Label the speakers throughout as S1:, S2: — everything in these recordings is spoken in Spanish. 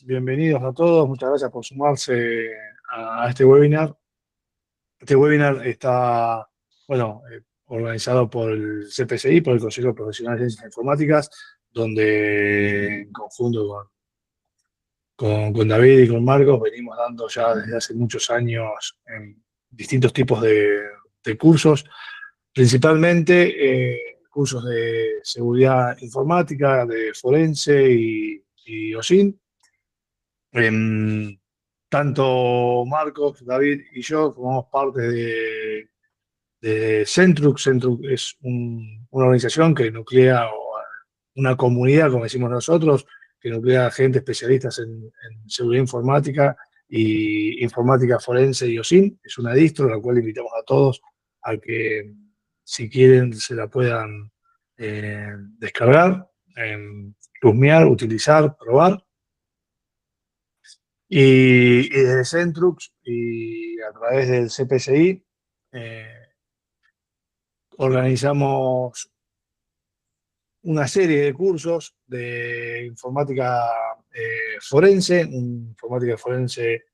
S1: Bienvenidos a todos, muchas gracias por sumarse a este webinar. Este webinar está, organizado por el CPCI, por el Consejo Profesional de Ciencias Informáticas, donde en conjunto con David y con Marcos venimos dando ya desde hace muchos años en distintos tipos de cursos, principalmente cursos de seguridad informática, de forense y OSINT. Tanto Marcos, David y yo formamos parte de Centrux. Centrux es una organización que nuclea, o una comunidad, como decimos nosotros, que nuclea gente especialistas en seguridad informática y informática forense y OSINT. Es una distro, la cual invitamos a todos a que, si quieren, se la puedan descargar, chusmear, utilizar, probar. Y desde Centrux y a través del CPCI eh, organizamos una serie de cursos de informática forense, informática forense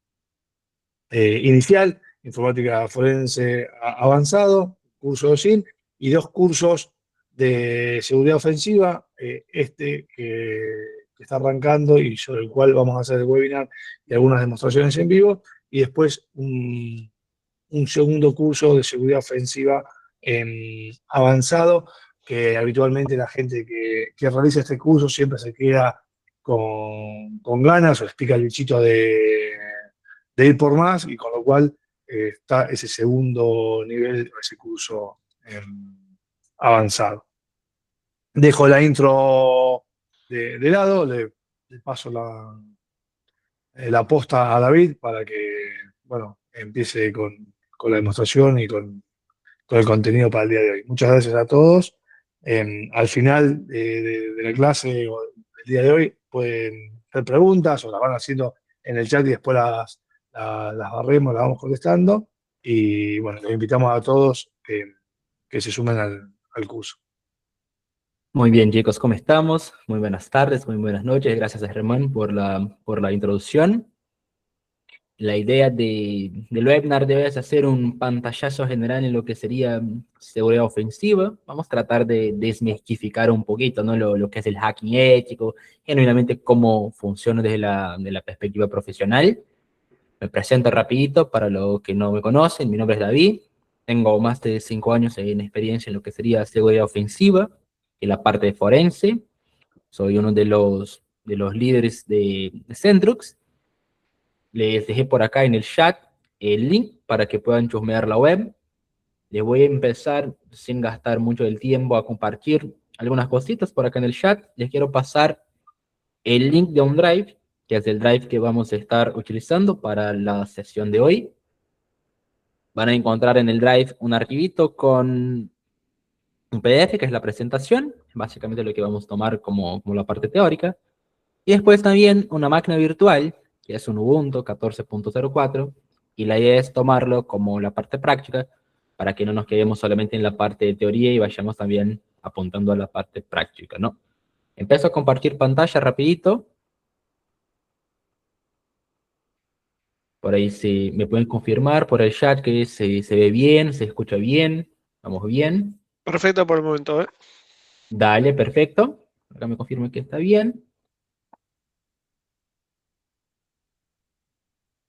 S1: inicial, informática forense avanzado, curso de SIN, y dos cursos de seguridad ofensiva, que está arrancando y sobre el cual vamos a hacer el webinar y algunas demostraciones en vivo, y después un segundo curso de seguridad ofensiva avanzado, que habitualmente la gente que realiza este curso siempre se queda con ganas o les pica el bichito de ir por más, y con lo cual está ese segundo nivel, ese curso avanzado. Dejo la intro de lado, le paso la posta a David para que, bueno, empiece con la demostración y con el contenido para el día de hoy. Muchas gracias a todos. Al final de la clase o del día de hoy pueden hacer preguntas o las van haciendo en el chat y después las barremos, las vamos contestando. Y bueno, les invitamos a todos que se sumen al curso.
S2: Muy bien, chicos, ¿cómo estamos? Muy buenas tardes, muy buenas noches. Gracias a Germán por la introducción. La idea del webinar debe hacer un pantallazo general en lo que sería seguridad ofensiva. Vamos a tratar de desmistificar un poquito, ¿no? Lo que es el hacking ético, genuinamente cómo funciona desde de la perspectiva profesional. Me presento rapidito para los que no me conocen. Mi nombre es David. Tengo más de 5 años en experiencia en lo que sería seguridad ofensiva, en la parte de forense. Soy uno de los líderes de Centrux. Les dejé por acá en el chat el link para que puedan chusmear la web. Les voy a empezar, sin gastar mucho del tiempo, a compartir algunas cositas por acá en el chat. Les quiero pasar el link de un drive, que es el drive que vamos a estar utilizando para la sesión de hoy. Van a encontrar en el drive un archivito con un PDF, que es la presentación, básicamente lo que vamos a tomar como la parte teórica. Y después también una máquina virtual, que es un Ubuntu 14.04, y la idea es tomarlo como la parte práctica, para que no nos quedemos solamente en la parte de teoría y vayamos también apuntando a la parte práctica, ¿no? Empiezo a compartir pantalla rapidito. Por ahí si me pueden confirmar por el chat que se ve bien, se escucha bien, vamos bien.
S3: Perfecto por el momento, ¿eh?
S2: Dale, perfecto. Acá me confirma que está bien.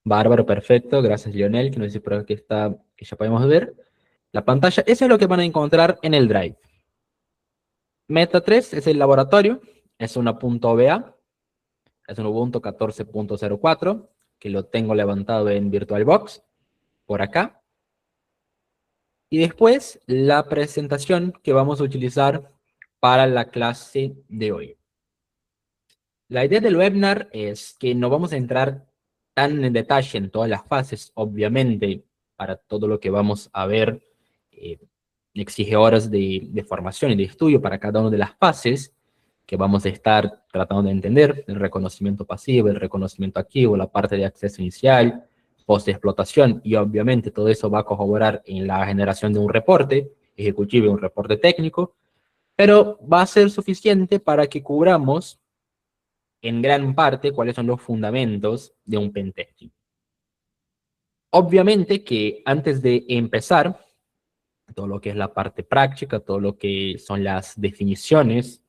S2: Bárbaro, perfecto. Gracias, Lionel, que nos dice por acá que ya podemos ver la pantalla. Eso es lo que van a encontrar en el Drive. Meta 3 es el laboratorio, es una .va, es un Ubuntu 14.04, que lo tengo levantado en VirtualBox, por acá. Y después la presentación que vamos a utilizar para la clase de hoy. La idea del webinar es que no vamos a entrar tan en detalle en todas las fases, obviamente, para todo lo que vamos a ver exige horas de formación y de estudio para cada una de las fases que vamos a estar tratando de entender: el reconocimiento pasivo, el reconocimiento activo, la parte de acceso inicial, post-explotación, y obviamente todo eso va a corroborar en la generación de un reporte ejecutivo y un reporte técnico, pero va a ser suficiente para que cubramos en gran parte cuáles son los fundamentos de un pentesting. Obviamente que antes de empezar, todo lo que es la parte práctica, todo lo que son las definiciones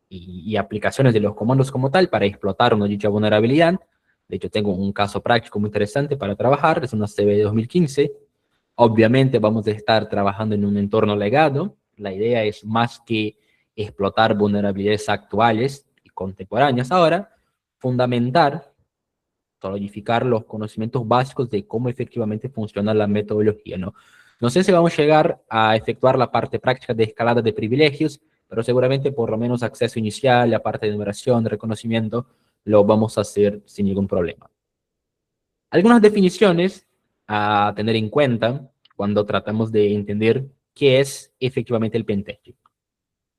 S2: y aplicaciones de los comandos como tal para explotar una dicha vulnerabilidad. De hecho, tengo un caso práctico muy interesante para trabajar, es una CVE de 2015. Obviamente vamos a estar trabajando en un entorno legado. La idea es más que explotar vulnerabilidades actuales y contemporáneas ahora, fundamentar, solidificar los conocimientos básicos de cómo efectivamente funciona la metodología, ¿no? No sé si vamos a llegar a efectuar la parte práctica de escalada de privilegios, pero seguramente por lo menos acceso inicial, la parte de numeración, de reconocimiento, lo vamos a hacer sin ningún problema. Algunas definiciones a tener en cuenta cuando tratamos de entender qué es efectivamente el pentesting.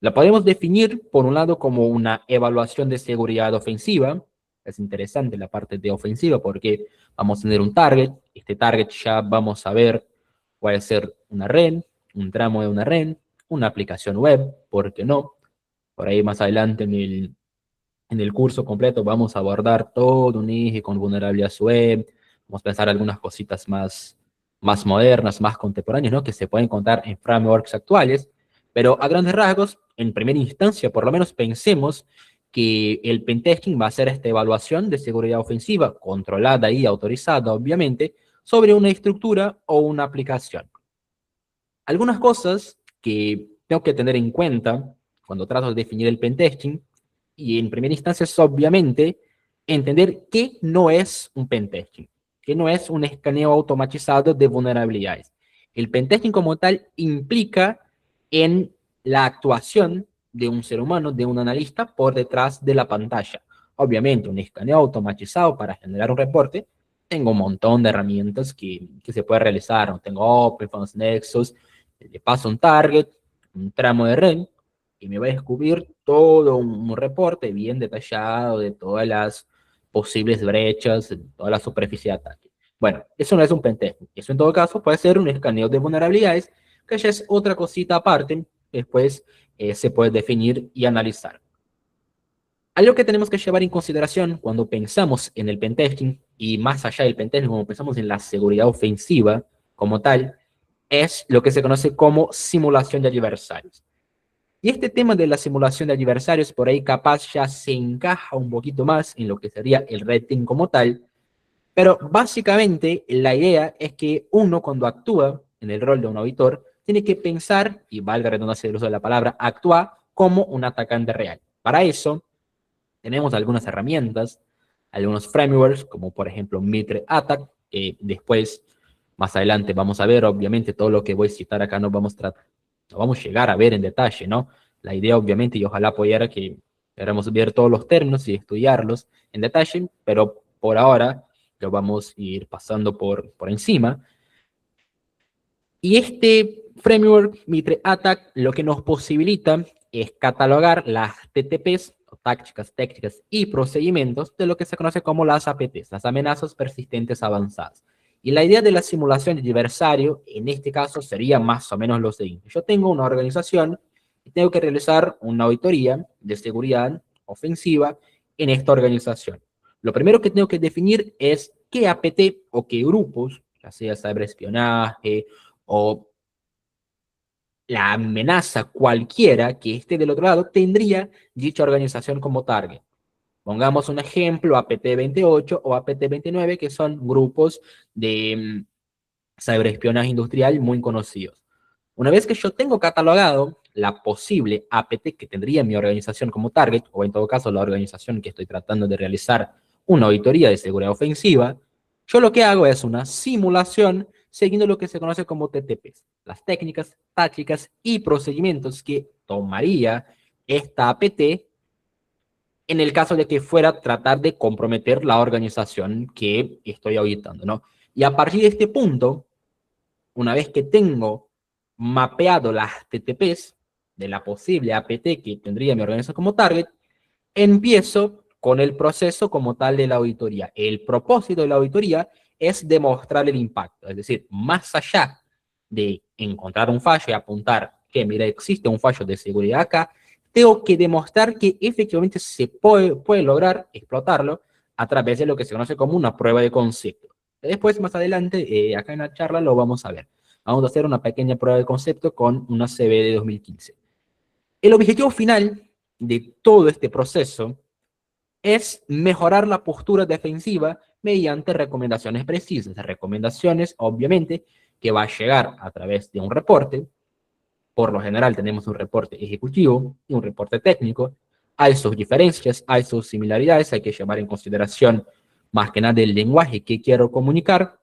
S2: La podemos definir, por un lado, como una evaluación de seguridad ofensiva. Es interesante la parte de ofensiva porque vamos a tener un target. Este target ya vamos a ver, puede ser una red, un tramo de una red, una aplicación web, ¿por qué no? Por ahí más adelante en el curso completo vamos a abordar todo un eje con vulnerabilidades web. Vamos a pensar algunas cositas más modernas, más contemporáneas, ¿no? Que se pueden encontrar en frameworks actuales. Pero a grandes rasgos, en primera instancia, por lo menos pensemos que el pentesting va a ser esta evaluación de seguridad ofensiva, controlada y autorizada, obviamente, sobre una estructura o una aplicación. Algunas cosas que tengo que tener en cuenta cuando trato de definir el pentesting, y en primera instancia es obviamente entender qué no es un pentesting, qué no es un escaneo automatizado de vulnerabilidades. El pentesting como tal implica en la actuación de un ser humano, de un analista, por detrás de la pantalla. Obviamente, un escaneo automatizado para generar un reporte, tengo un montón de herramientas que se puede realizar. ¿No? Tengo OpenFONS, Nexus, le paso un target, un tramo de red, y me va a descubrir todo un reporte bien detallado de todas las posibles brechas, de toda la superficie de ataque. Bueno, eso no es un pentesting. Eso en todo caso puede ser un escaneo de vulnerabilidades, que ya es otra cosita aparte, después se puede definir y analizar. Algo que tenemos que llevar en consideración cuando pensamos en el pentesting, y más allá del pentesting, cuando pensamos en la seguridad ofensiva como tal, es lo que se conoce como simulación de adversarios. Y este tema de la simulación de adversarios por ahí capaz ya se encaja un poquito más en lo que sería el red team como tal, pero básicamente la idea es que uno cuando actúa en el rol de un auditor tiene que pensar, y valga la redundancia del uso de la palabra, actúa como un atacante real. Para eso tenemos algunas herramientas, algunos frameworks, como por ejemplo Mitre Attack, que después, más adelante, vamos a ver, obviamente, todo lo que voy a citar acá no vamos a llegar a ver en detalle, ¿no? La idea, obviamente, y ojalá apoyara que queramos ver todos los términos y estudiarlos en detalle, pero por ahora lo vamos a ir pasando por encima. Y este framework Mitre Attack lo que nos posibilita es catalogar las TTPs, o tácticas, técnicas y procedimientos de lo que se conoce como las APTs, las amenazas persistentes avanzadas. Y la idea de la simulación de adversario, en este caso, sería más o menos lo siguiente. Yo tengo una organización y tengo que realizar una auditoría de seguridad ofensiva en esta organización. Lo primero que tengo que definir es qué APT o qué grupos, ya sea ciberespionaje, o la amenaza cualquiera que esté del otro lado tendría dicha organización como target. Pongamos un ejemplo, APT-28 o APT-29, que son grupos de ciberespionaje industrial muy conocidos. Una vez que yo tengo catalogado la posible APT que tendría mi organización como target, o en todo caso la organización que estoy tratando de realizar una auditoría de seguridad ofensiva, yo lo que hago es una simulación siguiendo lo que se conoce como TTPs, las técnicas, tácticas y procedimientos que tomaría esta APT en el caso de que fuera a tratar de comprometer la organización que estoy auditando, ¿no? Y a partir de este punto, una vez que tengo mapeado las TTPs de la posible APT que tendría mi organización como target, empiezo con el proceso como tal de la auditoría. El propósito de la auditoría es demostrar el impacto, es decir, más allá de encontrar un fallo y apuntar que, mira, existe un fallo de seguridad acá, tengo que demostrar que efectivamente se puede lograr explotarlo a través de lo que se conoce como una prueba de concepto. Después, más adelante, acá en la charla lo vamos a ver. Vamos a hacer una pequeña prueba de concepto con una CB de 2015. El objetivo final de todo este proceso es mejorar la postura defensiva mediante recomendaciones precisas. Recomendaciones, obviamente, que va a llegar a través de un reporte. Por lo general tenemos un reporte ejecutivo y un reporte técnico. Hay sus diferencias, hay sus similaridades, hay que llevar en consideración más que nada el lenguaje que quiero comunicar,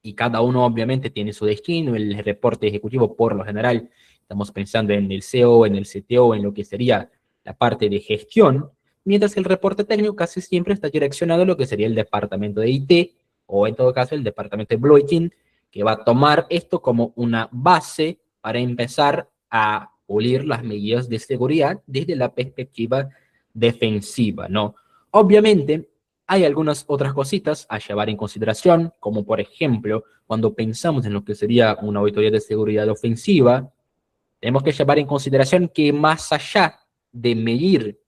S2: y cada uno obviamente tiene su destino. El reporte ejecutivo, por lo general, estamos pensando en el CEO, en el CTO, en lo que sería la parte de gestión, mientras que el reporte técnico casi siempre está direccionado a lo que sería el departamento de IT, o en todo caso el departamento de Blue Team, que va a tomar esto como una base para empezar a pulir las medidas de seguridad desde la perspectiva defensiva, ¿no? Obviamente, hay algunas otras cositas a llevar en consideración, como por ejemplo, cuando pensamos en lo que sería una auditoría de seguridad ofensiva, tenemos que llevar en consideración que más allá de medir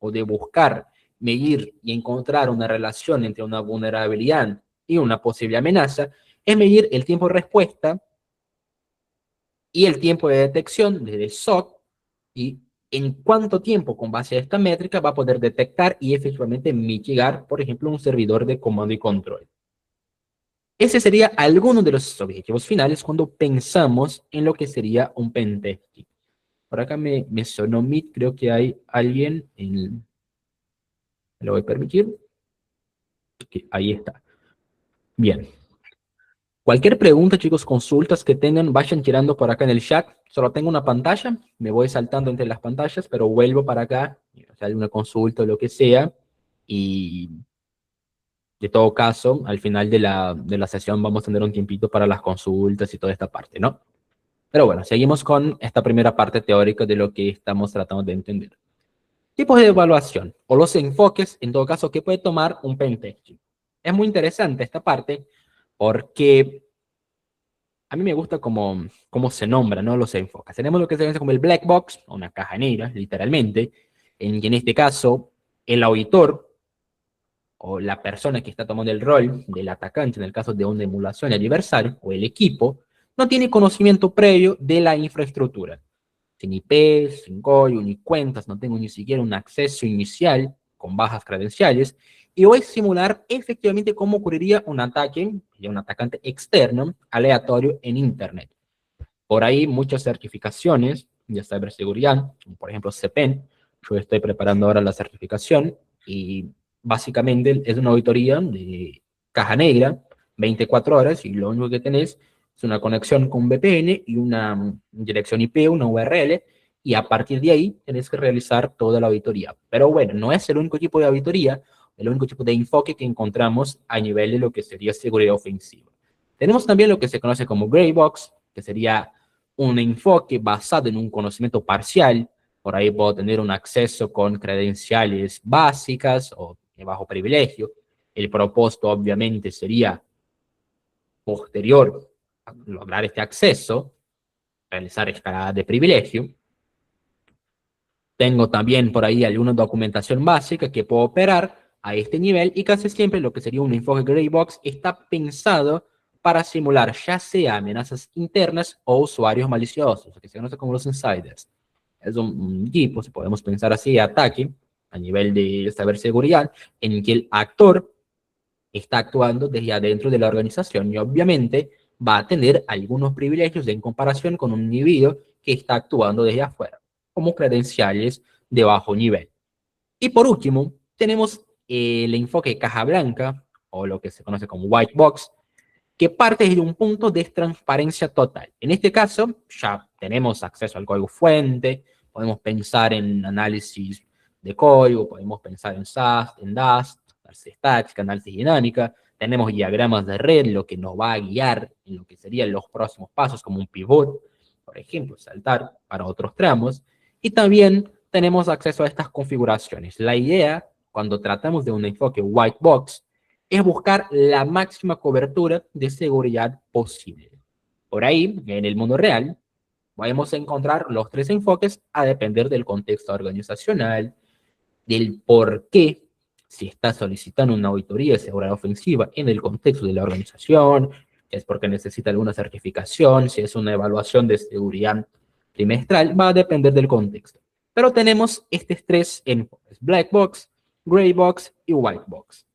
S2: o de buscar medir y encontrar una relación entre una vulnerabilidad y una posible amenaza, es medir el tiempo de respuesta y el tiempo de detección desde el SOC, y en cuánto tiempo, con base a esta métrica, va a poder detectar y efectivamente mitigar, por ejemplo, un servidor de comando y control. Ese sería alguno de los objetivos finales cuando pensamos en lo que sería un pentesting. Por acá me sonó Meet, creo que hay alguien en... ¿Me lo voy a permitir? Okay, ahí está. Bien. Cualquier pregunta, chicos, consultas que tengan, vayan tirando por acá en el chat. Solo tengo una pantalla, me voy saltando entre las pantallas, pero vuelvo para acá, o sea, alguna consulta o lo que sea, y de todo caso, al final de la sesión vamos a tener un tiempito para las consultas y toda esta parte, ¿no? Pero bueno, seguimos con esta primera parte teórica de lo que estamos tratando de entender. Tipos de evaluación, o los enfoques, en todo caso, que puede tomar un pentesting. Es muy interesante esta parte, porque a mí me gusta cómo se nombran, ¿no?, los enfoques. Tenemos lo que se conoce como el black box, o una caja negra, literalmente, en que en este caso el auditor o la persona que está tomando el rol del atacante en el caso de una emulación adversaria, o el equipo, no tiene conocimiento previo de la infraestructura. Sin IP, sin código, ni cuentas, no tengo ni siquiera un acceso inicial con bajas credenciales, y voy a simular efectivamente cómo ocurriría un ataque de un atacante externo aleatorio en Internet. Por ahí muchas certificaciones de ciberseguridad, como por ejemplo CPEN, yo estoy preparando ahora la certificación, y básicamente es una auditoría de caja negra, 24 horas, y lo único que tenés es una conexión con VPN y una dirección IP, una URL, y a partir de ahí tenés que realizar toda la auditoría. Pero bueno, no es el único tipo de auditoría, el único tipo de enfoque que encontramos a nivel de lo que sería seguridad ofensiva. Tenemos también lo que se conoce como Gray Box, que sería un enfoque basado en un conocimiento parcial. Por ahí puedo tener un acceso con credenciales básicas o de bajo privilegio. El propósito obviamente sería, posterior a lograr este acceso, realizar escalada de privilegio. Tengo también por ahí alguna documentación básica que puedo operar a este nivel, y casi siempre lo que sería un enfoque Gray Box está pensado para simular ya sea amenazas internas o usuarios maliciosos, que se conoce como los insiders. Es un tipo, si podemos pensar así, de ataque a nivel de ciberseguridad, en que el actor está actuando desde adentro de la organización y obviamente va a tener algunos privilegios en comparación con un individuo que está actuando desde afuera, como credenciales de bajo nivel. Y por último, tenemos el enfoque caja blanca, o lo que se conoce como white box, que parte desde un punto de transparencia total. En este caso, ya tenemos acceso al código fuente, podemos pensar en análisis de código, podemos pensar en SAST, en DAST, análisis estática, análisis dinámica, tenemos diagramas de red, lo que nos va a guiar en lo que serían los próximos pasos, como un pivot, por ejemplo, saltar para otros tramos, y también tenemos acceso a estas configuraciones. La idea, cuando tratamos de un enfoque white box, es buscar la máxima cobertura de seguridad posible. Por ahí, en el mundo real, Vamos a encontrar los tres enfoques a depender del contexto organizacional, del por qué si está solicitando una auditoría de seguridad ofensiva en el contexto de la organización, es porque necesita alguna certificación, si es una evaluación de seguridad trimestral, va a depender del contexto. Pero tenemos estos tres enfoques, Black Box, Gray Box y White Box.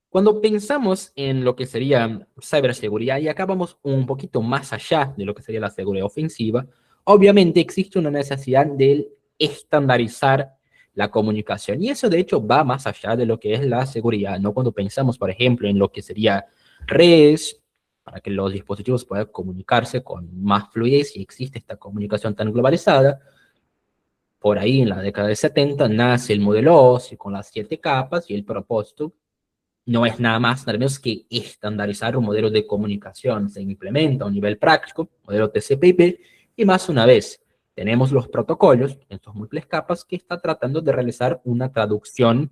S2: Cuando pensamos en lo que sería ciberseguridad, y acá vamos un poquito más allá de lo que sería la seguridad ofensiva, obviamente existe una necesidad de estandarizar la comunicación. Y eso de hecho va más allá de lo que es la seguridad, ¿no? Cuando pensamos, por ejemplo, en lo que sería redes, para que los dispositivos puedan comunicarse con más fluidez y existe esta comunicación tan globalizada, por ahí en la década de 70 nace el modelo OSI con las 7 capas y el propósito no es nada más, nada menos que estandarizar un modelo de comunicación. Se implementa a un nivel práctico, modelo TCP/IP, y más una vez, tenemos los protocolos, en sus múltiples capas, que está tratando de realizar una traducción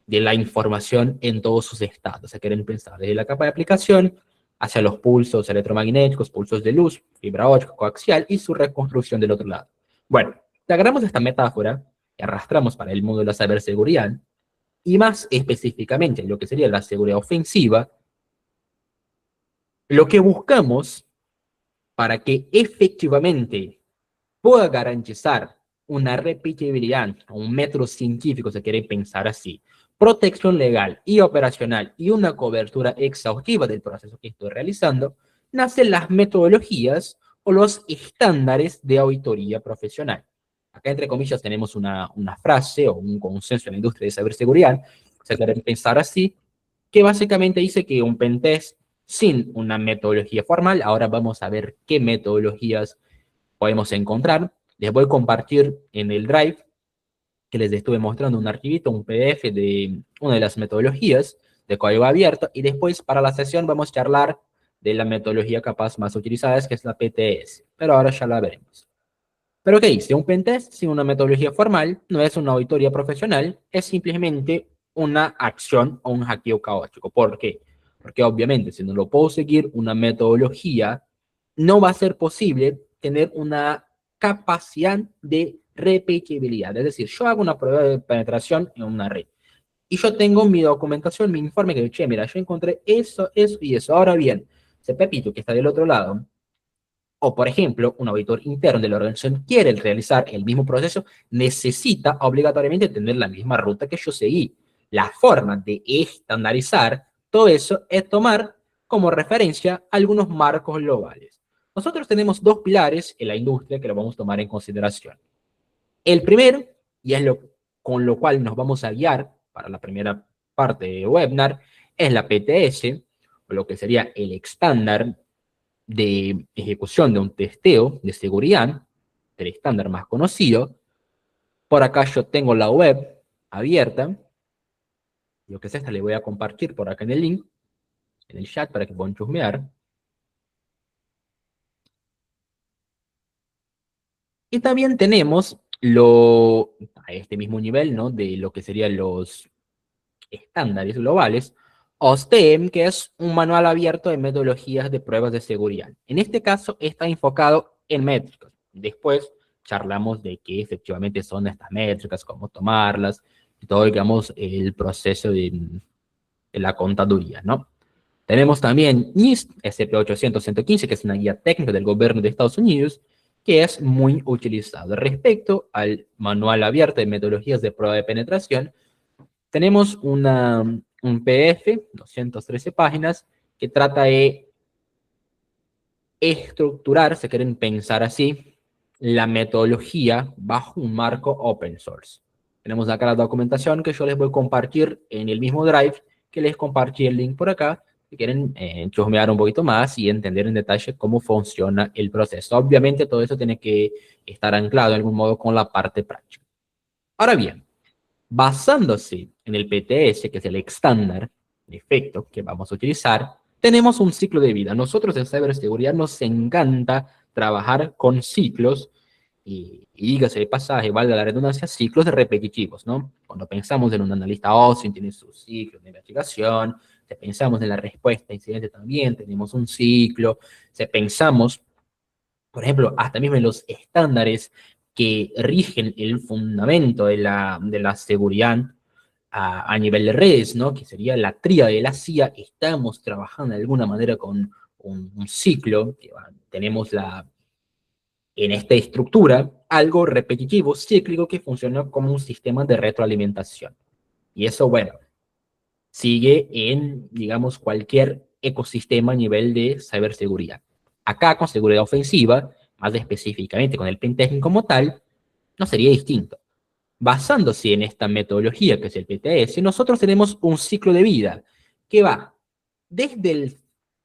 S2: de la información en todos sus estados. Se quieren pensar desde la capa de aplicación hacia los pulsos electromagnéticos, pulsos de luz, fibra óptica, coaxial y su reconstrucción del otro lado. Bueno, si agarramos esta metáfora y arrastramos para el mundo de la ciberseguridad, y más específicamente lo que sería la seguridad ofensiva, lo que buscamos para que efectivamente pueda garantizar una repetibilidad, un método científico, se quiere pensar así, protección legal y operacional y una cobertura exhaustiva del proceso que estoy realizando, nacen las metodologías o los estándares de auditoría profesional. Acá, entre comillas, tenemos una frase o un consenso en la industria de ciberseguridad, se quiere pensar así, que básicamente dice que un pentest sin una metodología formal, ahora vamos a ver qué metodologías podemos encontrar. Les voy a compartir en el Drive que les estuve mostrando un archivito, un PDF de una de las metodologías de código abierto, y después para la sesión vamos a charlar de la metodología capaz más utilizada, que es la PTS, pero ahora ya la veremos. Pero ¿qué dice? Un pentest sin una metodología formal no es una auditoría profesional, es simplemente una acción o un hackeo caótico. ¿Por qué? Porque obviamente si no lo puedo seguir una metodología, no va a ser posible tener una capacidad de repetibilidad. Es decir, yo hago una prueba de penetración en una red y yo tengo mi documentación, mi informe que che, mira, yo encontré eso, eso y eso. Ahora bien, ese Pepito que está del otro lado, o, por ejemplo, un auditor interno de la organización quiere realizar el mismo proceso, necesita obligatoriamente tener la misma ruta que yo seguí. La forma de estandarizar todo eso es tomar como referencia algunos marcos globales. Nosotros tenemos dos pilares en la industria que lo vamos a tomar en consideración. El primero, y es lo con lo cual nos vamos a guiar para la primera parte de webinar, es la PTS, o lo que sería el estándar de ejecución de un testeo de seguridad, el estándar más conocido. Por acá yo tengo la web abierta. Lo que es esta le voy a compartir por acá en el link, en el chat, para que puedan chusmear. Y también tenemos a este mismo nivel, ¿no? De lo que serían los estándares globales, OSTEM, que es un manual abierto de metodologías de pruebas de seguridad. En este caso está enfocado en métricas. Después charlamos de qué efectivamente son estas métricas, cómo tomarlas, y todo, digamos, el proceso de la contaduría, ¿no? Tenemos también NIST SP800-115, que es una guía técnica del gobierno de Estados Unidos, que es muy utilizado. Respecto al manual abierto de metodologías de prueba de penetración, tenemos un PDF, 213 páginas, que trata de estructurar, se quieren pensar así, la metodología bajo un marco open source. Tenemos acá la documentación que yo les voy a compartir en el mismo Drive, que les compartí el link por acá, si quieren chusmear un poquito más y entender en detalle cómo funciona el proceso. Obviamente todo eso tiene que estar anclado de algún modo con la parte práctica. Ahora bien, basándose en el PTS, que es el estándar de efecto que vamos a utilizar, tenemos un ciclo de vida. Nosotros en ciberseguridad nos encanta trabajar con ciclos, y dígase de pasaje, valga la redundancia, ciclos repetitivos, ¿no? Cuando pensamos en un analista OSINT, tiene sus ciclos de investigación, si pensamos en la respuesta a incidente también, tenemos un ciclo, si pensamos por ejemplo, hasta mismo en los estándares que rigen el fundamento de la seguridad a nivel de redes, ¿no? Que sería la tríada de la CIA, estamos trabajando de alguna manera con un ciclo, que tenemos en esta estructura algo repetitivo, cíclico, que funciona como un sistema de retroalimentación. Y eso, bueno, sigue en, digamos, cualquier ecosistema a nivel de ciberseguridad. Acá, con seguridad ofensiva, más específicamente con el pentesting como tal, no sería distinto. Basándose en esta metodología que es el PTS, nosotros tenemos un ciclo de vida que va desde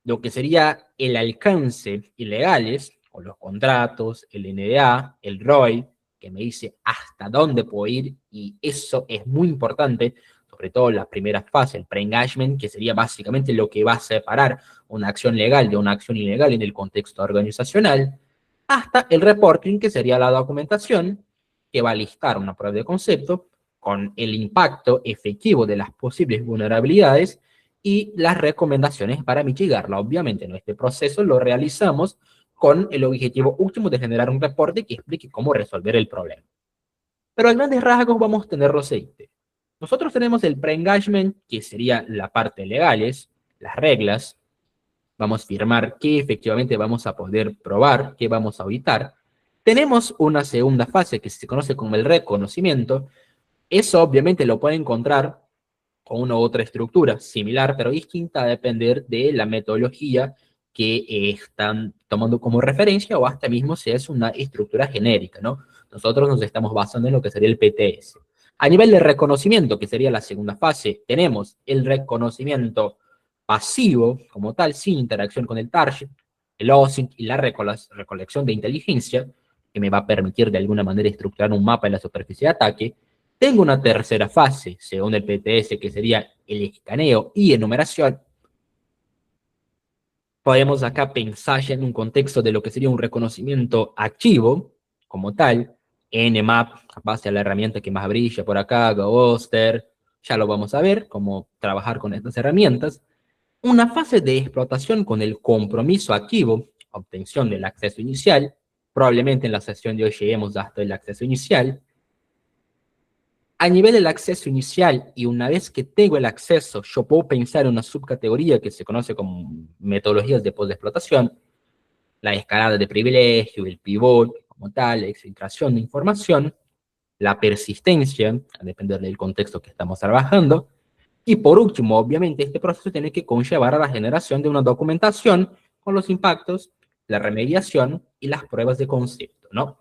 S2: lo que sería el alcance ilegales, o los contratos, el NDA, el ROI, que me dice hasta dónde puedo ir, y eso es muy importante, sobre todo la primera fase, el pre-engagement, que sería básicamente lo que va a separar una acción legal de una acción ilegal en el contexto organizacional, hasta el reporting, que sería la documentación, que va a listar una prueba de concepto con el impacto efectivo de las posibles vulnerabilidades y las recomendaciones para mitigarla. Obviamente, en este proceso lo realizamos con el objetivo último de generar un reporte que explique cómo resolver el problema. Pero a grandes rasgos vamos a tener lo siguiente. Nosotros tenemos el pre-engagement, que sería la parte legales, las reglas. Vamos a firmar qué efectivamente vamos a poder probar, qué vamos a auditar. Tenemos una segunda fase que se conoce como el reconocimiento. Eso obviamente lo puede encontrar con una u otra estructura similar, pero distinta a depender de la metodología que están tomando como referencia, o hasta mismo si es una estructura genérica, ¿no? Nosotros nos estamos basando en lo que sería el PTS. A nivel de reconocimiento, que sería la segunda fase, tenemos el reconocimiento pasivo como tal, sin interacción con el target, el OSINT y la recolección de inteligencia, que me va a permitir de alguna manera estructurar un mapa de la superficie de ataque. Tengo una tercera fase, según el PTS, que sería el escaneo y enumeración. Podemos acá pensar ya en un contexto de lo que sería un reconocimiento activo, como tal, Nmap, base a la herramienta que más brilla por acá, Ghoster, ya lo vamos a ver, cómo trabajar con estas herramientas. Una fase de explotación con el compromiso activo, obtención del acceso inicial, probablemente en la sesión de hoy lleguemos hasta el acceso inicial. A nivel del acceso inicial, y una vez que tengo el acceso, yo puedo pensar en una subcategoría que se conoce como metodologías de postexplotación, la escalada de privilegio, el pivot como tal, la exfiltración de información, la persistencia, a depender del contexto que estamos trabajando, y por último, obviamente, este proceso tiene que conllevar a la generación de una documentación con los impactos, la remediación y las pruebas de concepto, ¿no?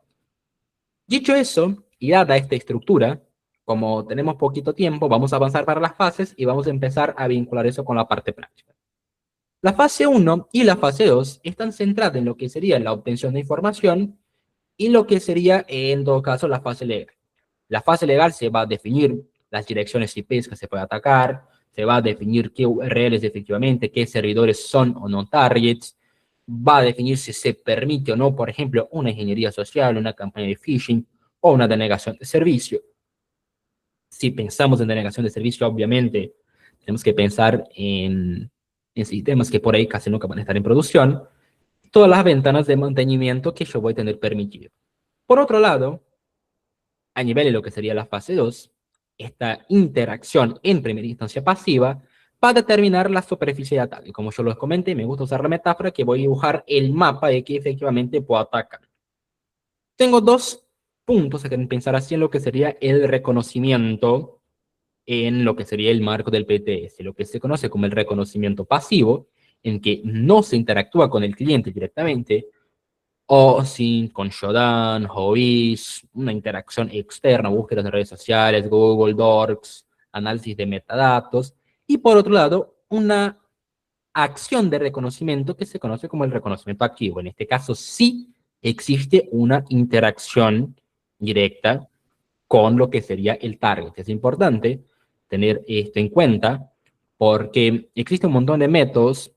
S2: Dicho eso, y dada esta estructura, como tenemos poquito tiempo, vamos a avanzar para las fases y vamos a empezar a vincular eso con la parte práctica. La fase 1 y la fase 2 están centradas en lo que sería la obtención de información y lo que sería, en todo caso, la fase legal. La fase legal se va a definir las direcciones IPs que se puede atacar, se va a definir qué URLs efectivamente, qué servidores son o no targets, va a definir si se permite o no, por ejemplo, una ingeniería social, una campaña de phishing o una denegación de servicio. Si pensamos en denegación de servicio, obviamente tenemos que pensar en sistemas que por ahí casi nunca van a estar en producción, todas las ventanas de mantenimiento que yo voy a tener permitido. Por otro lado, a nivel de lo que sería la fase 2, esta interacción en primera instancia pasiva va a determinar la superficie de ataque. Como yo les comenté, me gusta usar la metáfora que voy a dibujar el mapa de que efectivamente puedo atacar. Tengo dos puntos a que pensar así en lo que sería el reconocimiento en lo que sería el marco del PTS, lo que se conoce como el reconocimiento pasivo, en que no se interactúa con el cliente directamente, OSINT, con Shodan, Hobbies, una interacción externa, búsquedas de redes sociales, Google Docs, análisis de metadatos, y por otro lado, una acción de reconocimiento que se conoce como el reconocimiento activo. En este caso, sí existe una interacción directa con lo que sería el target. Es importante tener esto en cuenta porque existe un montón de métodos,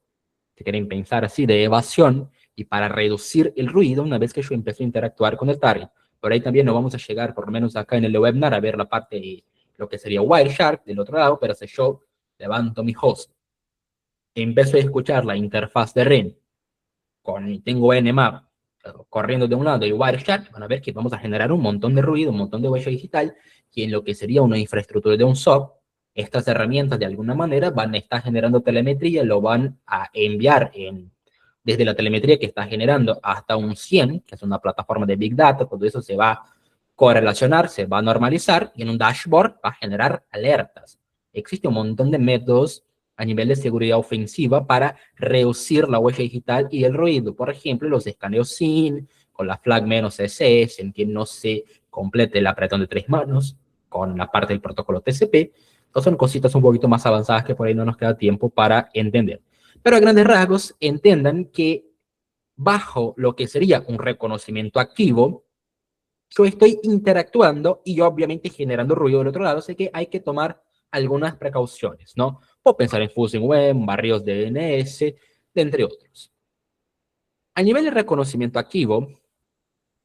S2: si quieren pensar así, de evasión y para reducir el ruido una vez que yo empiezo a interactuar con el target. Por ahí también no vamos a llegar, por lo menos acá en el webinar, a ver la parte de lo que sería Wireshark del otro lado, pero si yo levanto mi host, empiezo a escuchar la interfaz de REN, tengo Nmap, corriendo de un lado y Wireshark, van a ver que vamos a generar un montón de ruido, un montón de huella digital, y en lo que sería una infraestructura de un SOC, estas herramientas de alguna manera van a estar generando telemetría, lo van a enviar desde la telemetría que está generando hasta un 100, que es una plataforma de Big Data, todo eso se va a correlacionar, se va a normalizar, y en un dashboard va a generar alertas. Existe un montón de métodos a nivel de seguridad ofensiva para reducir la huella digital y el ruido. Por ejemplo, los escaneos SYN, con la flag "-SS", en que no se complete el apretón de 3 manos, con la parte del protocolo TCP. Entonces son cositas un poquito más avanzadas que por ahí no nos queda tiempo para entender. Pero a grandes rasgos, entendan que bajo lo que sería un reconocimiento activo, yo estoy interactuando y obviamente generando ruido del otro lado, así que hay que tomar algunas precauciones, ¿no? Puedo pensar en fuzing web, barrios de DNS, entre otros. A nivel de reconocimiento activo,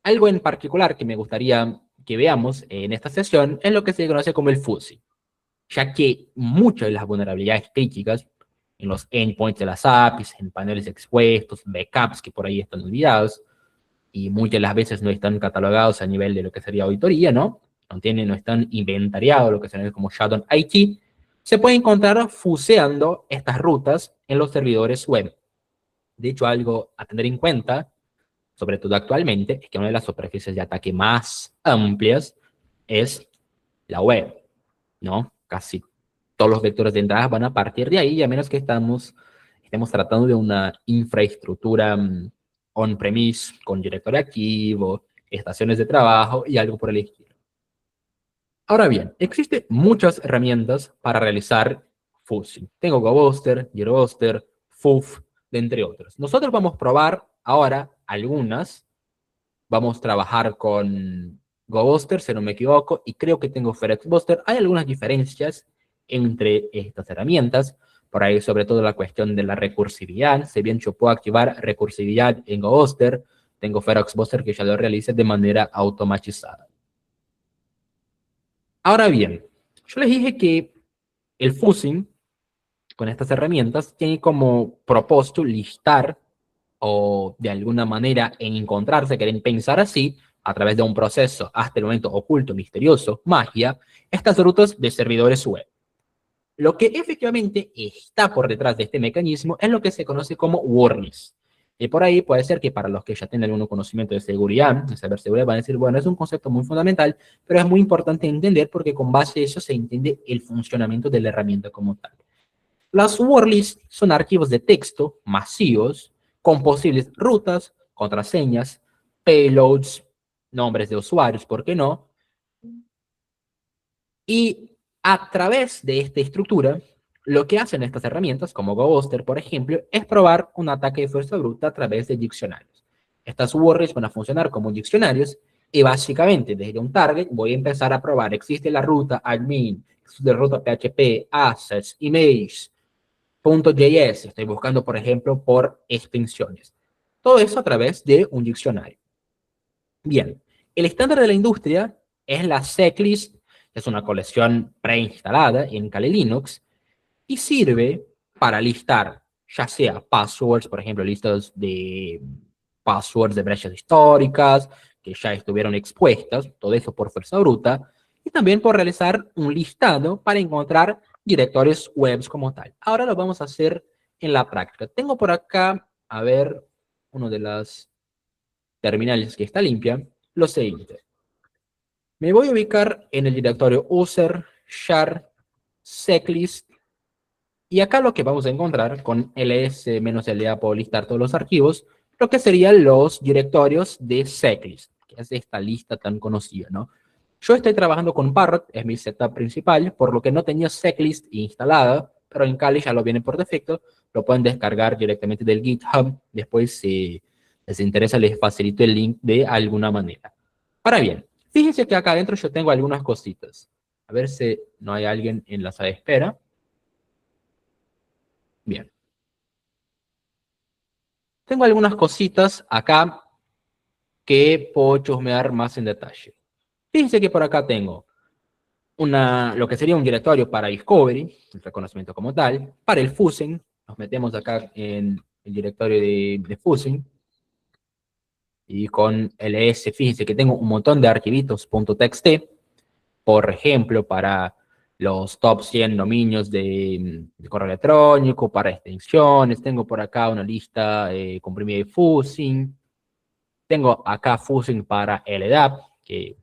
S2: algo en particular que me gustaría que veamos en esta sesión es lo que se conoce como el fuzing, ya que muchas de las vulnerabilidades críticas en los endpoints de las APIs, en paneles expuestos, backups que por ahí están olvidados, y muchas de las veces no están catalogados a nivel de lo que sería auditoría, ¿no? No están inventariados, lo que se llama como Shadow IT, se puede encontrar fuseando estas rutas en los servidores web. De hecho, algo a tener en cuenta, sobre todo actualmente, es que una de las superficies de ataque más amplias es la web, ¿no? Casi todos los vectores de entrada van a partir de ahí, a menos que estemos tratando de una infraestructura on-premise con directorio activo, estaciones de trabajo y algo por el estilo. Ahora bien, existen muchas herramientas para realizar fuzing. Tengo GoBuster, GearBuster, FUF, entre otros. Nosotros vamos a probar ahora algunas. Vamos a trabajar con GoBuster, si no me equivoco, y creo que tengo FedExBuster. Hay algunas diferencias entre estas herramientas, por ahí sobre todo la cuestión de la recursividad. Si bien yo puedo activar recursividad en GoBuster, tengo FedExBuster que ya lo realiza de manera automatizada. Ahora bien, yo les dije que el fuzzing con estas herramientas tiene como propósito listar o de alguna manera encontrarse, quieren pensar así, a través de un proceso hasta el momento oculto, misterioso, magia, estas rutas de servidores web. Lo que efectivamente está por detrás de este mecanismo es lo que se conoce como warnings. Y por ahí puede ser que para los que ya tienen algún conocimiento de seguridad, de ciberseguridad, van a decir, bueno, es un concepto muy fundamental, pero es muy importante entender porque con base a eso se entiende el funcionamiento de la herramienta como tal. Las warnings son archivos de texto masivos con posibles rutas, contraseñas, payloads, nombres de usuarios, ¿por qué no? Y a través de esta estructura, lo que hacen estas herramientas, como GoBuster, por ejemplo, es probar un ataque de fuerza bruta a través de diccionarios. Estas URLs van a funcionar como diccionarios y básicamente desde un target voy a empezar a probar. Existe la ruta admin, existe la ruta PHP, assets, images, .js. Estoy buscando, por ejemplo, por extensiones. Todo eso a través de un diccionario. Bien, el estándar de la industria es la checklist, es una colección preinstalada en Kali Linux y sirve para listar ya sea passwords, por ejemplo, listas de passwords de brechas históricas que ya estuvieron expuestas, todo eso por fuerza bruta, y también por realizar un listado para encontrar directorios web como tal. Ahora lo vamos a hacer en la práctica. Tengo por acá, a ver, uno de las terminales que está limpia, lo siguiente. Me voy a ubicar en el directorio user, char, checklist, y acá lo que vamos a encontrar con ls-la puedo listar todos los archivos, lo que serían los directorios de checklist, que es esta lista tan conocida, ¿no? Yo estoy trabajando con Parrot, es mi setup principal, por lo que no tenía checklist instalada, pero en Kali ya lo viene por defecto, lo pueden descargar directamente del GitHub, después si les interesa les facilito el link de alguna manera. Ahora bien, fíjense que acá adentro yo tengo algunas cositas. A ver si no hay alguien en la sala de espera. Bien. Tengo algunas cositas acá que puedo chusmear más en detalle. Fíjense que por acá tengo lo que sería un directorio para Discovery, el reconocimiento como tal, para el fuzzing, nos metemos acá en el directorio de fuzzing, Y con ls, fíjense que tengo un montón de archivitos .txt, por ejemplo, para los top 100 dominios de correo electrónico, para extensiones. Tengo por acá una lista comprimida de Fuzzing. Tengo acá Fuzzing para LDAP, que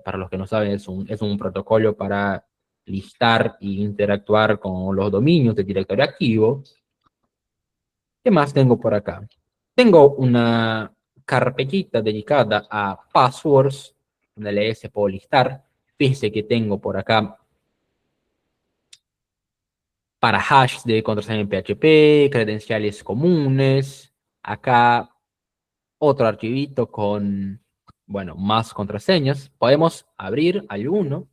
S2: para los que no saben es un protocolo para listar e interactuar con los dominios del directorio activo. ¿Qué más tengo por acá? Tengo una carpetita dedicada a passwords, donde ls puedo listar. Fíjense que tengo por acá para hash de contraseña en PHP, credenciales comunes. Acá otro archivito con, bueno, más contraseñas. Podemos abrir alguno.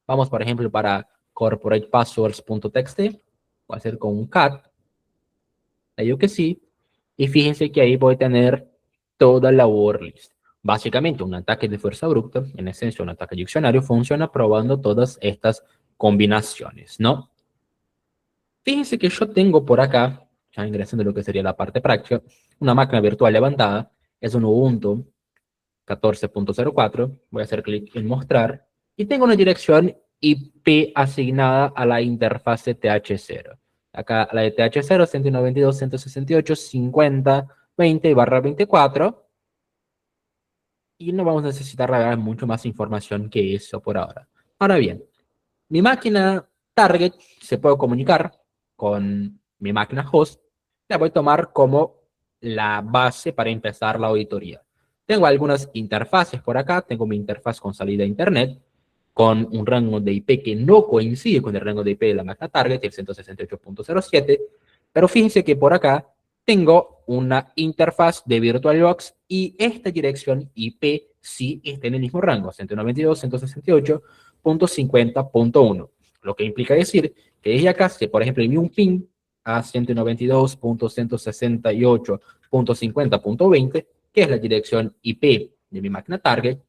S2: Vamos, por ejemplo, para corporatepasswords.txt. Voy a hacer con un cat. Le digo que sí. Y fíjense que ahí voy a tener toda la word list. Básicamente, un ataque de fuerza bruta, en esencia un ataque diccionario, funciona probando todas estas combinaciones, ¿no? Fíjense que yo tengo por acá, ya ingresando en lo que sería la parte práctica, una máquina virtual levantada. Es un Ubuntu 14.04. Voy a hacer clic en mostrar. Y tengo una dirección IP asignada a la interfase TH0. Acá la de TH0, 192.168.50.20/24. Y no vamos a necesitar revelar mucho más información que eso por ahora. Ahora bien, mi máquina target se puede comunicar con mi máquina host. La voy a tomar como la base para empezar la auditoría. Tengo algunas interfaces por acá. Tengo mi interfaz con salida a internet, con un rango de IP que no coincide con el rango de IP de la máquina target, el 168.07. Pero fíjense que por acá tengo una interfaz de VirtualBox y esta dirección IP sí está en el mismo rango, 192.168.50.1. Lo que implica decir que desde acá, si por ejemplo envío un ping a 192.168.50.20, que es la dirección IP de mi máquina target,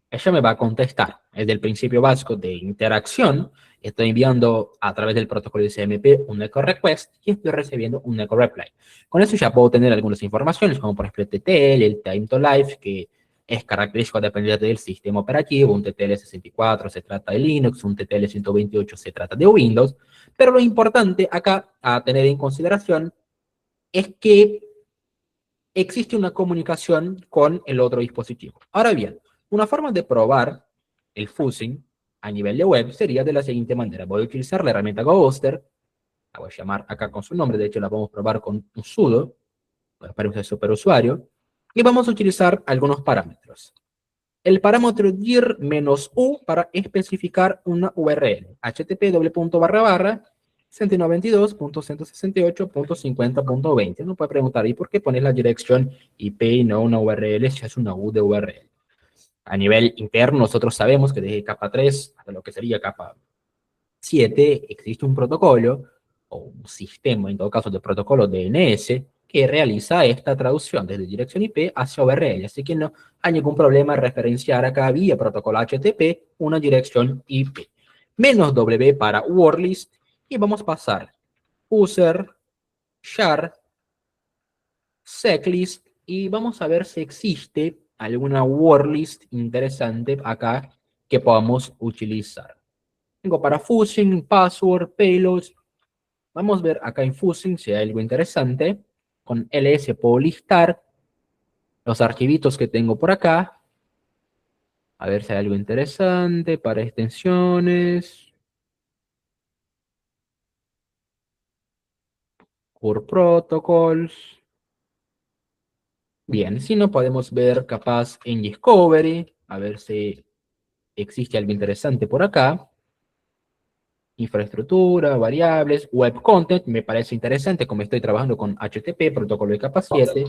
S2: ella me va a contestar. Es del principio básico de interacción. Estoy enviando a través del protocolo de CMP un echo request y estoy recibiendo un echo reply. Con eso ya puedo tener algunas informaciones, como por ejemplo el TTL, el time to life, que es característico dependiente del sistema operativo. Un TTL64 se trata de Linux, un TTL128 se trata de Windows. Pero lo importante acá a tener en consideración es que existe una comunicación con el otro dispositivo. Ahora bien, una forma de probar el fuzzing a nivel de web sería de la siguiente manera. Voy a utilizar la herramienta GoBuster. La voy a llamar acá con su nombre. De hecho, la vamos a probar con un sudo para un superusuario. Y vamos a utilizar algunos parámetros. El parámetro dir-u para especificar una URL. http:// 192.168.50.20. Uno puede preguntar, ¿y por qué pones la dirección IP y no una URL si es una U de URL? A nivel interno, nosotros sabemos que desde capa 3 hasta lo que sería capa 7 existe un protocolo o un sistema, en todo caso, de protocolo DNS que realiza esta traducción desde dirección IP hacia URL. Así que no hay ningún problema en referenciar acá vía protocolo HTTP una dirección IP. -w para wordlist y vamos a pasar user, char, checklist y vamos a ver si existe alguna wordlist interesante acá que podamos utilizar. Tengo para fuzzing, password, payloads. Vamos a ver acá en fuzzing si hay algo interesante. Con ls puedo listar los archivitos que tengo por acá. A ver si hay algo interesante para extensiones. Core protocols. Bien, si no podemos ver capaz en Discovery, a ver si existe algo interesante por acá. Infraestructura, variables, web content, me parece interesante como estoy trabajando con HTTP, protocolo de capa 7.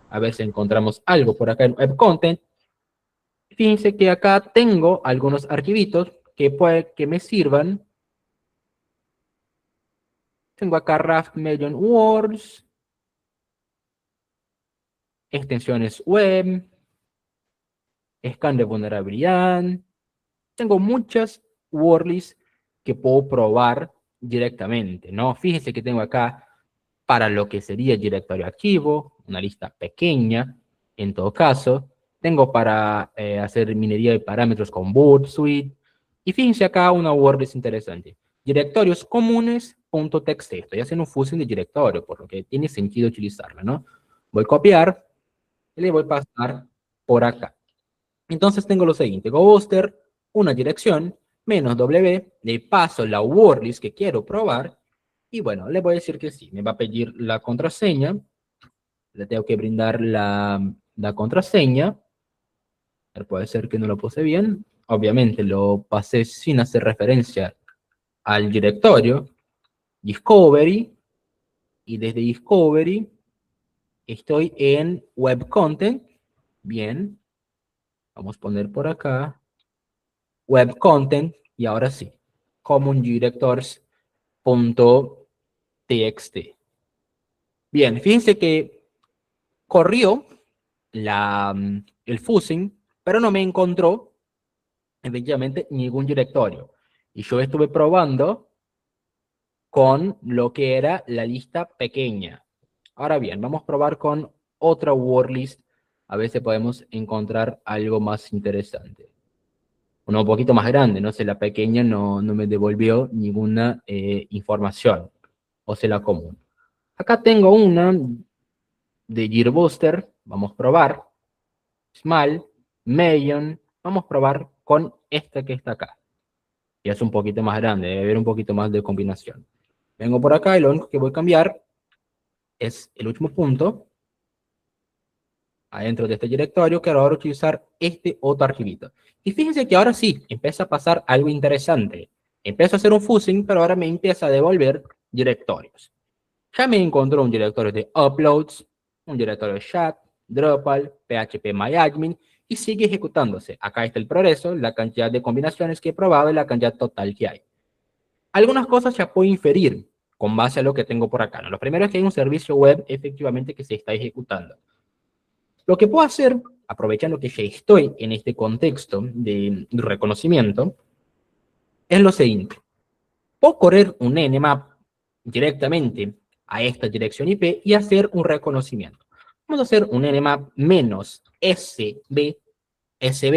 S2: A ver si encontramos algo por acá en web content. Fíjense que acá tengo algunos archivitos que me sirvan. Tengo acá Raft Million Words, extensiones web, scan de vulnerabilidad. Tengo muchas wordlists que puedo probar directamente, ¿no? Fíjense que tengo acá para lo que sería el directorio activo, una lista pequeña, en todo caso. Tengo para hacer minería de parámetros con Bootsuite. Y fíjense acá una wordlist interesante. Directorios comunes.txt. Estoy haciendo un fusion de directorio, por lo que tiene sentido utilizarla, ¿no? Voy a copiar y le voy a pasar por acá. Entonces tengo lo siguiente. GoBooster, una dirección, menos W, le paso la wordlist que quiero probar. Y bueno, le voy a decir que sí. Me va a pedir la contraseña. Le tengo que brindar la contraseña. Puede ser que no lo puse bien. Obviamente lo pasé sin hacer referencia al directorio. Discovery. Y desde Discovery estoy en Web Content. Bien. Vamos a poner por acá. Web Content. Y ahora sí. Common Directors.txt. Bien, fíjense que corrió el fusing, pero no me encontró efectivamente ningún directorio. Y yo estuve probando con lo que era la lista pequeña. Ahora bien, vamos a probar con otra wordlist. A ver si podemos encontrar algo más interesante. Una un poquito más grande, no sé, la pequeña no me devolvió ninguna información. O sea, la común. Acá tengo una de Gearbuster. Vamos a probar. Small, Medium. Vamos a probar con esta que está acá. Ya es un poquito más grande, debe haber un poquito más de combinación. Vengo por acá y lo único que voy a cambiar es el último punto adentro de este directorio, que ahora voy a utilizar este otro archivito. Y fíjense que ahora sí, empieza a pasar algo interesante. Empiezo a hacer un fusing, pero ahora me empieza a devolver directorios. Ya me encontró un directorio de uploads, un directorio de chat, Drupal, phpMyAdmin, y sigue ejecutándose. Acá está el progreso, la cantidad de combinaciones que he probado y la cantidad total que hay. Algunas cosas ya puedo inferir con base a lo que tengo por acá, ¿no? Lo primero es que hay un servicio web efectivamente que se está ejecutando. Lo que puedo hacer, aprovechando que ya estoy en este contexto de reconocimiento, es lo siguiente. Puedo correr un nmap directamente a esta dirección IP y hacer un reconocimiento. Vamos a hacer un nmap menos SB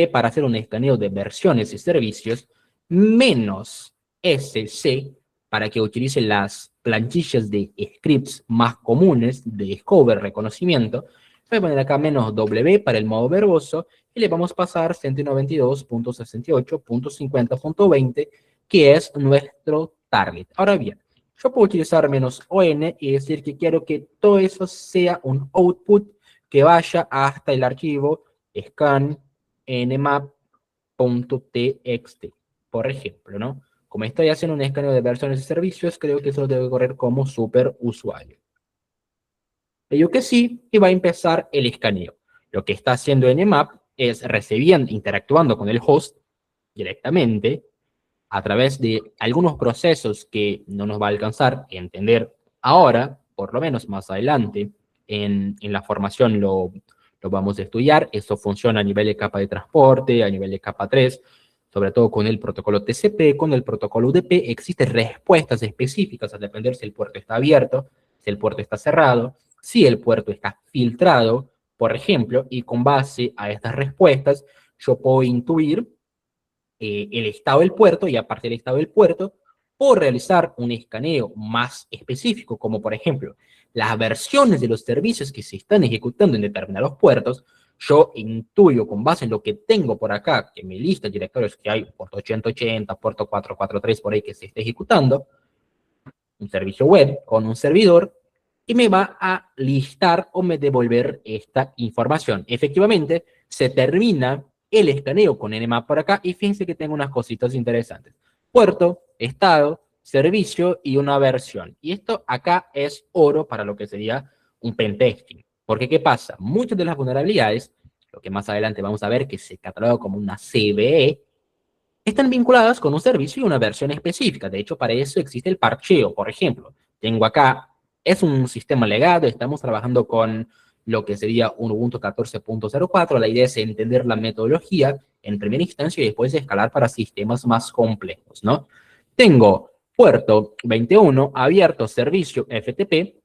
S2: para hacer un escaneo de versiones y servicios, menos SC para que utilice las plantillas de scripts más comunes de Discover reconocimiento. Voy a poner acá menos W para el modo verboso y le vamos a pasar 192.68.50.20, que es nuestro target. Ahora bien, yo puedo utilizar menos ON y decir que quiero que todo eso sea un output que vaya hasta el archivo scan nmap.txt, por ejemplo, ¿no? Como estoy haciendo un escaneo de versiones y servicios, creo que eso debe correr como superusuario. Le digo que sí, y va a empezar el escaneo. Lo que está haciendo nmap es recibiendo, interactuando con el host directamente, a través de algunos procesos que no nos va a alcanzar a entender ahora, por lo menos más adelante, en la formación lo vamos a estudiar. Eso funciona a nivel de capa de transporte, a nivel de capa 3, sobre todo con el protocolo TCP, con el protocolo UDP, existen respuestas específicas a depender si el puerto está abierto, si el puerto está cerrado, si el puerto está filtrado, por ejemplo, y con base a estas respuestas, yo puedo intuir el estado del puerto, y aparte del estado del puerto, puedo realizar un escaneo más específico, como por ejemplo, las versiones de los servicios que se están ejecutando en determinados puertos. Yo intuyo con base en lo que tengo por acá, que mi lista de directorios que hay, puerto 8080, puerto 443 por ahí que se está ejecutando, un servicio web con un servidor, y me va a listar o me devolver esta información. Efectivamente, se termina el escaneo con nmap por acá y fíjense que tengo unas cositas interesantes. Puerto, estado, servicio y una versión. Y esto acá es oro para lo que sería un pentesting. Porque ¿qué pasa? Muchas de las vulnerabilidades, lo que más adelante vamos a ver que se cataloga como una CVE, están vinculadas con un servicio y una versión específica. De hecho, para eso existe el parcheo. Por ejemplo, tengo acá, es un sistema legado, estamos trabajando con lo que sería un Ubuntu 14.04. La idea es entender la metodología en primera instancia y después escalar para sistemas más complejos, ¿no? Tengo puerto 21 abierto servicio FTP,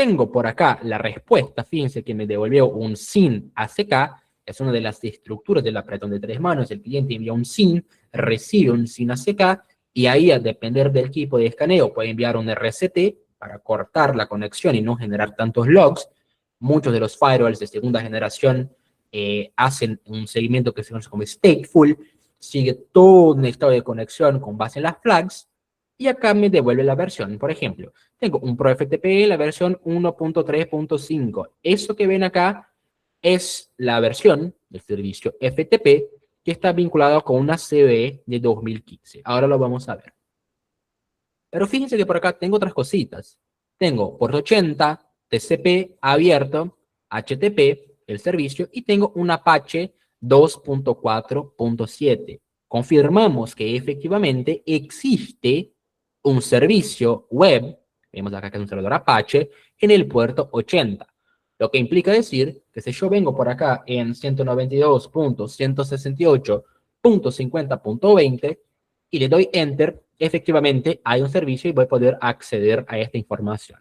S2: tengo por acá la respuesta, fíjense que me devolvió un SYN ACK, es una de las estructuras del apretón de tres manos, el cliente envía un SYN, recibe un SYN ACK, y ahí, a depender del equipo de escaneo, puede enviar un RCT para cortar la conexión y no generar tantos logs. Muchos de los firewalls de segunda generación hacen un seguimiento que se conoce como stateful, sigue todo un estado de conexión con base en las flags, y acá me devuelve la versión. Por ejemplo, tengo un ProFTP, la versión 1.3.5. Eso que ven acá es la versión del servicio FTP que está vinculado con una CVE de 2015. Ahora lo vamos a ver. Pero fíjense que por acá tengo otras cositas. Tengo puerto 80, TCP abierto, HTTP, el servicio, y tengo un Apache 2.4.7. Confirmamos que efectivamente existe un servicio web, vemos acá que es un servidor Apache, en el puerto 80. Lo que implica decir que si yo vengo por acá en 192.168.50.20 y le doy Enter, efectivamente hay un servicio y voy a poder acceder a esta información.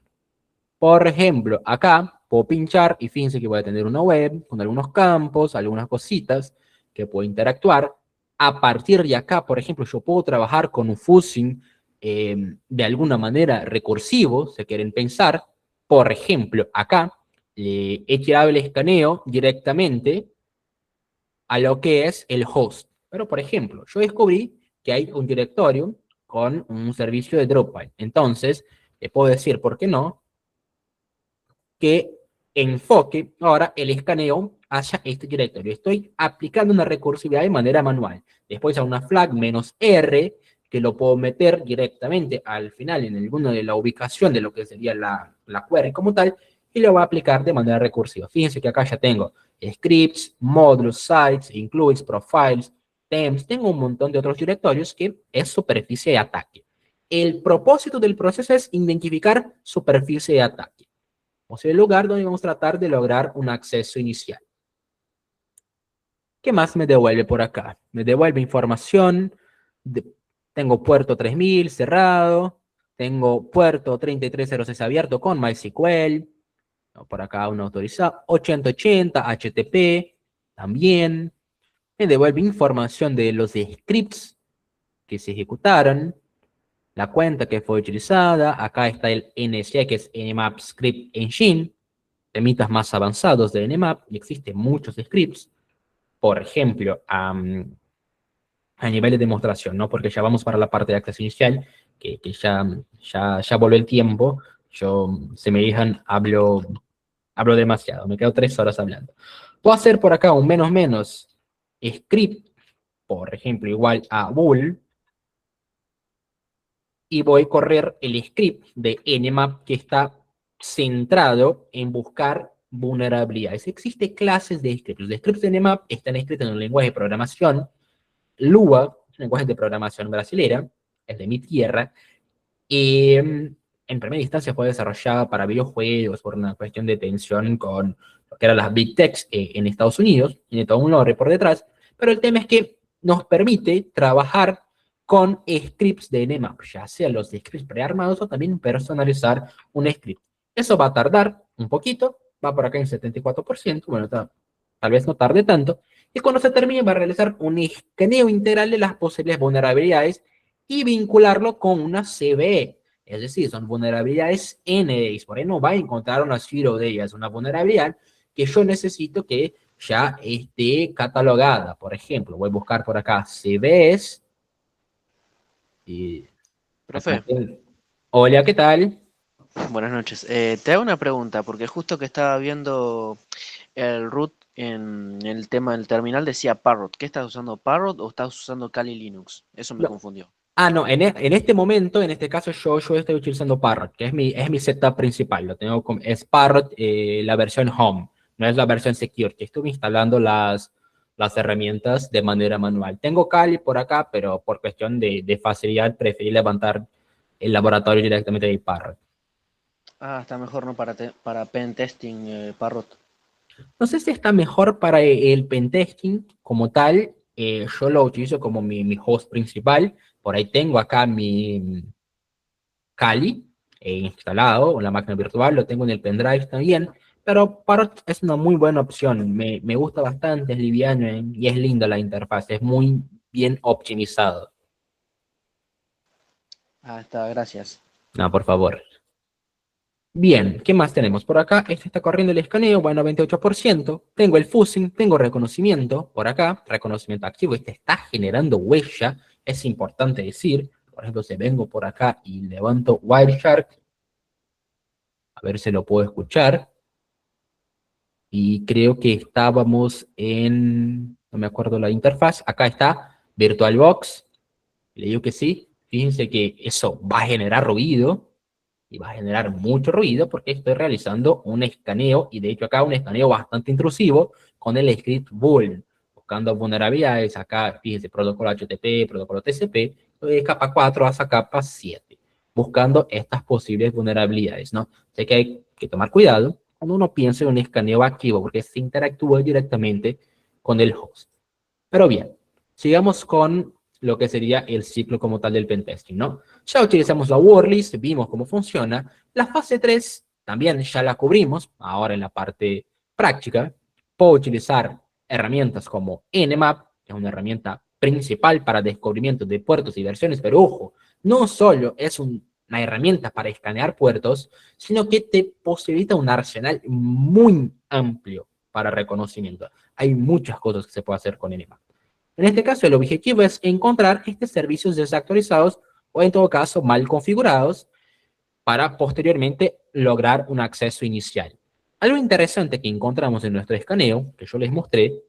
S2: Por ejemplo, acá puedo pinchar y fíjense que voy a tener una web con algunos campos, algunas cositas que puedo interactuar. A partir de acá, por ejemplo, yo puedo trabajar con un fuzzing de alguna manera recursivo, si quieren pensar. Por ejemplo, acá le he tirado el escaneo directamente a lo que es el host. Pero, por ejemplo, yo descubrí que hay un directorio con un servicio de Dropbox. Entonces, le puedo decir, ¿por qué no?, que enfoque ahora el escaneo hacia este directorio. Estoy aplicando una recursividad de manera manual. Después a una flag -R, que lo puedo meter directamente al final en alguna de la ubicación de lo que sería la query como tal, y lo voy a aplicar de manera recursiva. Fíjense que acá ya tengo scripts, módulos, sites, includes, profiles, temps, tengo un montón de otros directorios que es superficie de ataque. El propósito del proceso es identificar superficie de ataque. O sea, el lugar donde vamos a tratar de lograr un acceso inicial. ¿Qué más me devuelve por acá? Me devuelve información. Tengo puerto 3000 cerrado. Tengo puerto 3306 abierto con MySQL. Por acá uno autorizado. 8080, HTTP. También. Me devuelve información de los scripts que se ejecutaron. La cuenta que fue utilizada. Acá está el NSE, que es Nmap Script Engine. Temitas más avanzados de Nmap, y existen muchos scripts. Por ejemplo, a nivel de demostración, ¿no? Porque ya vamos para la parte de acceso inicial, que ya volvió el tiempo. Se me dejan, hablo demasiado, me quedo 3 horas hablando. Puedo hacer por acá un menos script, por ejemplo, igual a bool, y voy a correr el script de Nmap que está centrado en buscar vulnerabilidades. Existen clases de scripts. Los scripts de Nmap están escritos en un lenguaje de programación, Lua, un lenguaje de programación brasilera, es de mi tierra, y en primera instancia fue desarrollada para videojuegos por una cuestión de tensión con lo que eran las Big Techs en Estados Unidos, tiene todo un lore por detrás, pero el tema es que nos permite trabajar con scripts de Nmap, ya sea los scripts prearmados o también personalizar un script. Eso va a tardar un poquito, va por acá en 74%, bueno, tal vez no tarde tanto, y cuando se termine va a realizar un escaneo integral de las posibles vulnerabilidades y vincularlo con una CVE. Es decir, son vulnerabilidades N de ellas, por ahí no va a encontrar una zero de ellas, una vulnerabilidad que yo necesito que ya esté catalogada. Por ejemplo, voy a buscar por acá CVEs y acá
S3: Profe,
S2: hola, ¿qué tal?
S3: buenas noches. Te hago una pregunta, porque justo que estaba viendo el root en el tema del terminal decía Parrot. ¿Qué estás usando, Parrot o estás usando Kali Linux? Eso me
S2: No.
S3: confundió.
S2: No, en este momento, en este caso, yo estoy utilizando Parrot, que es mi setup principal. Lo tengo es Parrot, la versión Home, no es la versión Security. Estuve instalando las herramientas de manera manual. Tengo Kali por acá, pero por cuestión de facilidad preferí levantar el laboratorio directamente de Parrot.
S3: Está mejor no para pen testing, Parrot.
S2: No sé si está mejor para el pentesting como tal. Yo lo utilizo como mi host principal. Por ahí tengo acá mi Kali. instalado en la máquina virtual, lo tengo en el pendrive también, pero Parrot es una muy buena opción, me gusta bastante, es liviano y es linda la interfaz, es muy bien optimizado.
S3: Ah, está, gracias.
S2: No, por favor. Bien, ¿qué más tenemos por acá? Este está corriendo el escaneo, bueno, 28%. Tengo el fuzzing, tengo reconocimiento por acá, reconocimiento activo. Este está generando huella, es importante decir. Por ejemplo, si vengo por acá y levanto Wireshark, a ver si lo puedo escuchar. Y creo que estábamos en, no me acuerdo la interfaz. Acá está VirtualBox. Le digo que sí. Fíjense que eso va a generar ruido. Y va a generar mucho ruido porque estoy realizando un escaneo, y de hecho acá un escaneo bastante intrusivo con el script Bull, buscando vulnerabilidades. Acá, fíjense, protocolo HTTP, protocolo TCP, de capa 4 hasta capa 7, buscando estas posibles vulnerabilidades, ¿no? Sé que hay que tomar cuidado cuando uno piensa en un escaneo activo, porque se interactúa directamente con el host. Pero bien, sigamos con lo que sería el ciclo como tal del pentesting, ¿no? Ya utilizamos la wordlist, vimos cómo funciona. La fase 3 también ya la cubrimos, ahora en la parte práctica. Puedo utilizar herramientas como Nmap, que es una herramienta principal para descubrimiento de puertos y versiones, pero ojo, no solo es una herramienta para escanear puertos, sino que te posibilita un arsenal muy amplio para reconocimiento. Hay muchas cosas que se puede hacer con Nmap. En este caso, el objetivo es encontrar estos servicios desactualizados o, en todo caso, mal configurados para posteriormente lograr un acceso inicial. Algo interesante que encontramos en nuestro escaneo, que yo les mostré,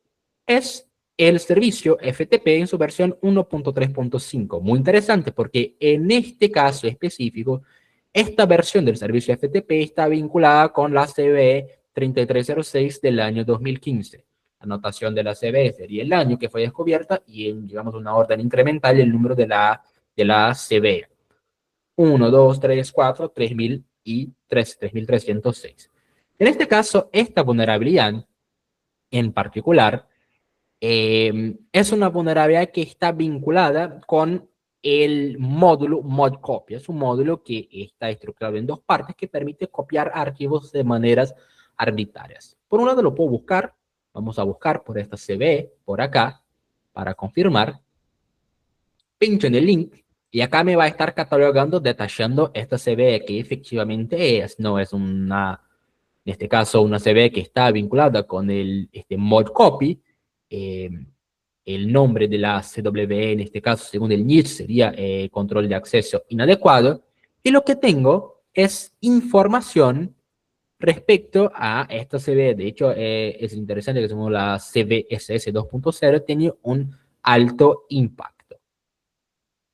S2: es el servicio FTP en su versión 1.3.5. Muy interesante porque en este caso específico, esta versión del servicio FTP está vinculada con la CVE 3306 del año 2015. La notación de la CVE sería el año que fue descubierta y en, digamos, una orden incremental el número de la CVE. 1, 2, 3, 4, 3000 y 3306. En este caso, esta vulnerabilidad en particular es una vulnerabilidad que está vinculada con el módulo modcopy. Es un módulo que está estructurado en dos partes que permite copiar archivos de maneras arbitrarias. Por un lado lo puedo buscar, vamos a buscar por esta CVE, por acá, para confirmar. Pincho en el link y acá me va a estar catalogando, detallando esta CVE que efectivamente es, no es una, en este caso, una CVE que está vinculada con el modcopy. El nombre de la CVE en este caso, según el NIST, sería control de acceso inadecuado. Y lo que tengo es información respecto a esta CVE. De hecho, es interesante que según la CVSS 2.0 tiene un alto impacto.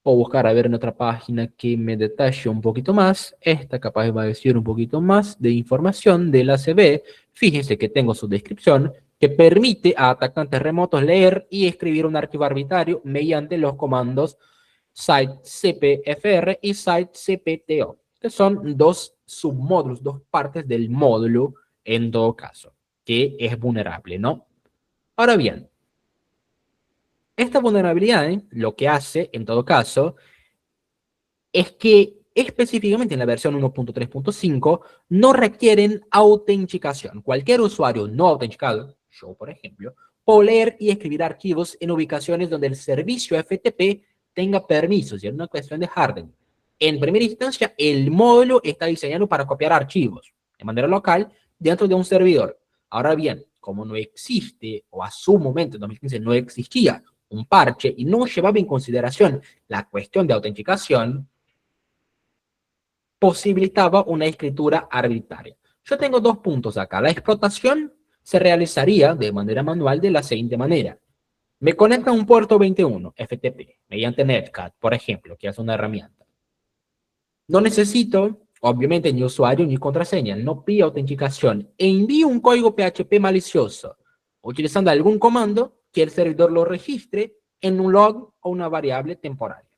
S2: O buscar a ver en otra página que me detalle un poquito más. Esta capaz va a decir un poquito más de información de la CVE. Fíjense que tengo su descripción que permite a atacantes remotos leer y escribir un archivo arbitrario mediante los comandos sitecpfr y sitecpto, que son dos submódulos, dos partes del módulo en todo caso, que es vulnerable, ¿no? Ahora bien, esta vulnerabilidad, lo que hace, en todo caso, es que específicamente en la versión 1.3.5 no requieren autenticación. Cualquier usuario no autenticado, yo por ejemplo, puedo leer y escribir archivos en ubicaciones donde el servicio FTP tenga permisos, y es una cuestión de hardening. En primera instancia, el módulo está diseñado para copiar archivos de manera local dentro de un servidor. Ahora bien, como no existe, o a su momento en 2015 no existía un parche y no llevaba en consideración la cuestión de autenticación, posibilitaba una escritura arbitraria. Yo tengo dos puntos acá. La explotación se realizaría de manera manual de la siguiente manera. Me conecta a un puerto 21 FTP mediante Netcat, por ejemplo, que es una herramienta. No necesito, obviamente, ni usuario ni contraseña. No pido autenticación. E envío un código PHP malicioso utilizando algún comando que el servidor lo registre en un log o una variable temporaria.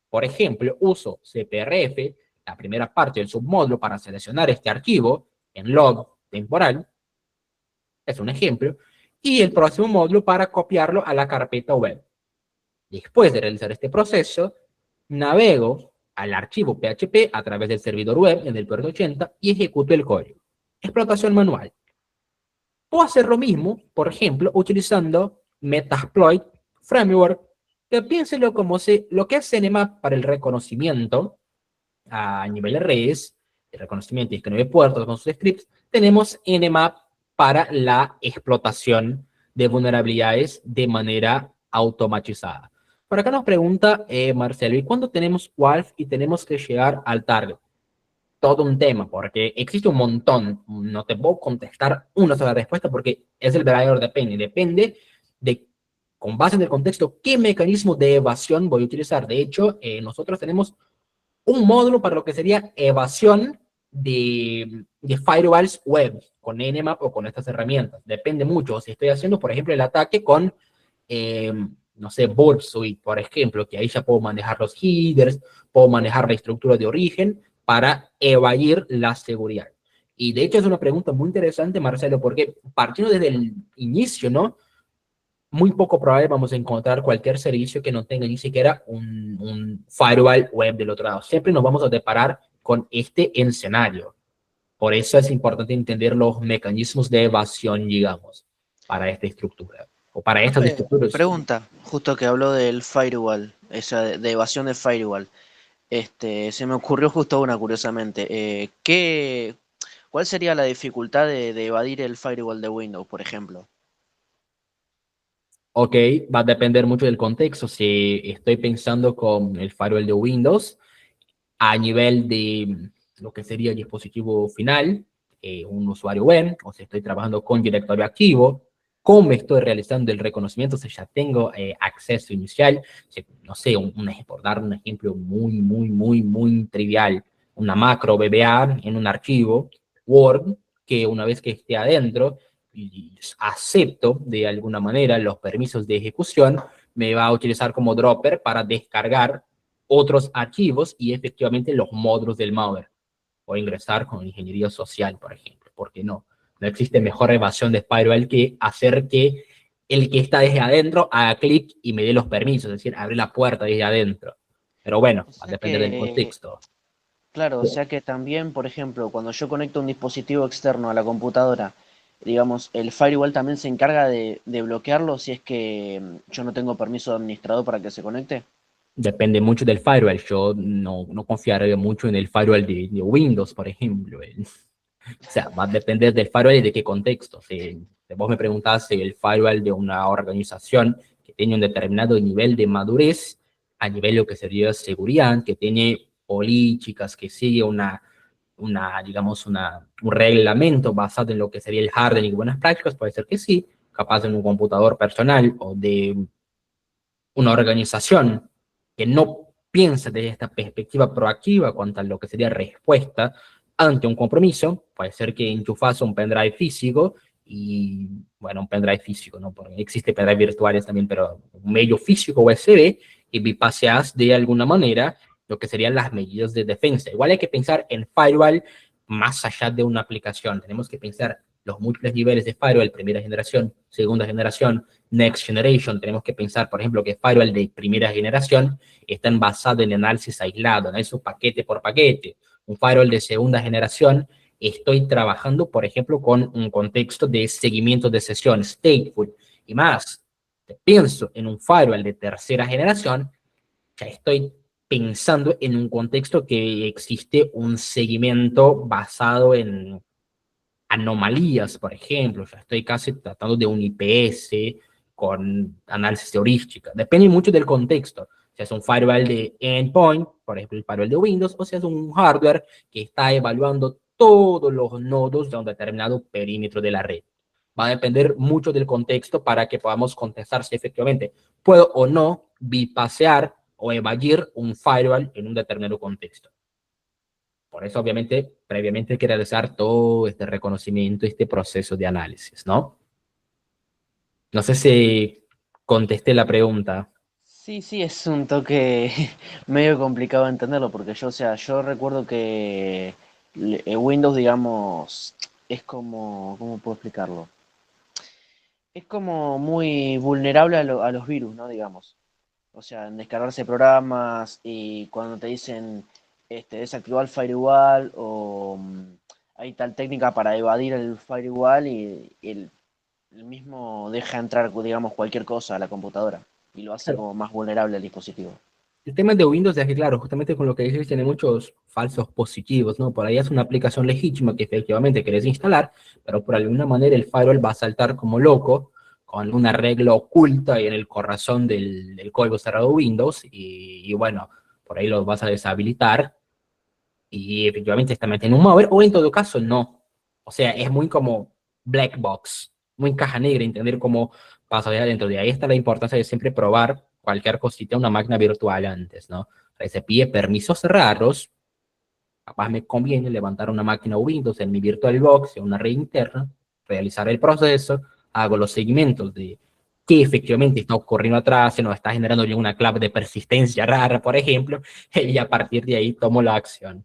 S2: Por ejemplo, uso cprf, la primera parte del submódulo, para seleccionar este archivo en log temporal. Es un ejemplo. Y el próximo módulo para copiarlo a la carpeta web. Después de realizar este proceso, navego al archivo PHP a través del servidor web en el puerto 80 y ejecuto el código. Explotación manual. Puedo hacer lo mismo, por ejemplo, utilizando Metasploit Framework, que piénselo como lo que es Nmap para el reconocimiento a nivel de redes, el reconocimiento y escaneo de puertos con sus scripts, tenemos Nmap para la explotación de vulnerabilidades de manera automatizada. Por acá nos pregunta Marcelo, ¿y cuándo tenemos WALF y tenemos que llegar al target? Todo un tema, porque existe un montón. No te puedo contestar una sola respuesta porque es el verdadero depende. Depende de, con base en el contexto, qué mecanismo de evasión voy a utilizar. De hecho, nosotros tenemos un módulo para lo que sería evasión de firewalls web con Nmap o con estas herramientas. Depende mucho. Si estoy haciendo, por ejemplo, el ataque con, no sé, Burp Suite, por ejemplo, que ahí ya puedo manejar los headers, puedo manejar la estructura de origen para evadir la seguridad. Y de hecho es una pregunta muy interesante, Marcelo, porque partiendo desde el inicio, ¿no? Muy poco probable vamos a encontrar cualquier servicio que no tenga ni siquiera un firewall web del otro lado. Siempre nos vamos a deparar con este escenario. Por eso es importante entender los mecanismos de evasión, digamos, para esta estructura. O para estas estructuras.
S3: Pregunta, justo que habló del firewall, esa de evasión de firewall. Se me ocurrió justo una, curiosamente. ¿Cuál sería la dificultad de evadir el firewall de Windows, por ejemplo?
S2: Ok, va a depender mucho del contexto. Si estoy pensando con el firewall de Windows, a nivel de lo que sería el dispositivo final, un usuario web, o si estoy trabajando con directorio activo, cómo estoy realizando el reconocimiento, si ya tengo acceso inicial, si, no sé, por dar un ejemplo muy trivial, una macro VBA en un archivo Word, que una vez que esté adentro y acepto de alguna manera los permisos de ejecución, me va a utilizar como dropper para descargar otros archivos y efectivamente los módulos del malware. O ingresar con ingeniería social, por ejemplo. ¿Por qué no? No existe mejor evasión de firewall que hacer que el que está desde adentro haga clic y me dé los permisos, es decir, abrir la puerta desde adentro. Pero bueno,
S3: O
S2: va a
S3: sea
S2: depender del
S3: que,
S2: contexto.
S3: claro, o sea que también, por ejemplo, cuando yo conecto un dispositivo externo a la computadora, digamos, el firewall también se encarga de bloquearlo si es que yo no tengo permiso de administrador para que se conecte.
S2: Depende mucho del firewall. Yo no confiaría mucho en el firewall de Windows, por ejemplo. O sea, va a depender del firewall y de qué contexto. Si vos me preguntás si el firewall de una organización que tiene un determinado nivel de madurez, a nivel de lo que sería seguridad, que tiene políticas, que sigue digamos, un reglamento basado en lo que sería el hardening y buenas prácticas, puede ser que sí, capaz en un computador personal o de una organización que no piensa desde esta perspectiva proactiva cuanto a lo que sería respuesta ante un compromiso, puede ser que enchufas un pendrive físico y, bueno, un pendrive físico, ¿no? Porque existe pendrive virtuales también, pero un medio físico USB y bypasseas de alguna manera lo que serían las medidas de defensa. Igual hay que pensar en firewall más allá de una aplicación. Tenemos que pensar los múltiples niveles de firewall, primera generación, segunda generación, next generation. Tenemos que pensar, por ejemplo, que firewall de primera generación están basados en análisis aislado, análisis paquete por paquete. Un firewall de segunda generación, estoy trabajando, por ejemplo, con un contexto de seguimiento de sesión, stateful y más. Pienso en un firewall de tercera generación, ya estoy pensando en un contexto que existe un seguimiento basado en anomalías, por ejemplo. Ya estoy casi tratando de un IPS con análisis de heurística. Depende mucho del contexto. Si es un firewall de endpoint, por ejemplo, el firewall de Windows, o si es un hardware que está evaluando todos los nodos de un determinado perímetro de la red. Va a depender mucho del contexto para que podamos contestar si efectivamente puedo o no bipasear o evadir un firewall en un determinado contexto. Por eso, obviamente, previamente hay que realizar todo este reconocimiento, este proceso de análisis, ¿no? No sé si contesté la pregunta.
S3: Sí, sí, es un toque medio complicado de entenderlo, porque yo, o sea, yo recuerdo que Windows, digamos, es como, ¿cómo puedo explicarlo? Es como muy vulnerable a los virus, ¿no? Digamos. O sea, en descargarse programas y cuando te dicen desactivar el firewall o hay tal técnica para evadir el firewall y el mismo deja entrar, digamos, cualquier cosa a la computadora y lo hace
S2: Claro.
S3: como más vulnerable al dispositivo.
S2: El tema de Windows es que, claro, justamente con lo que dices, tiene muchos falsos positivos, ¿no? Por ahí es una aplicación legítima que efectivamente querés instalar, pero por alguna manera el firewall va a saltar como loco con una regla oculta y en el corazón del código cerrado Windows y bueno, por ahí lo vas a deshabilitar y efectivamente está metiendo un malware, o en todo caso no. O sea, es muy como black box, muy caja negra, entender cómo pasa de adentro. De ahí está la importancia de siempre probar cualquier cosita en una máquina virtual antes, ¿no? Se pide permisos raros, capaz me conviene levantar una máquina Windows en mi VirtualBox, en una red interna, realizar el proceso, hago los segmentos de qué efectivamente está ocurriendo atrás, si no está generando una clave de persistencia rara, por ejemplo, y a partir de ahí tomo la acción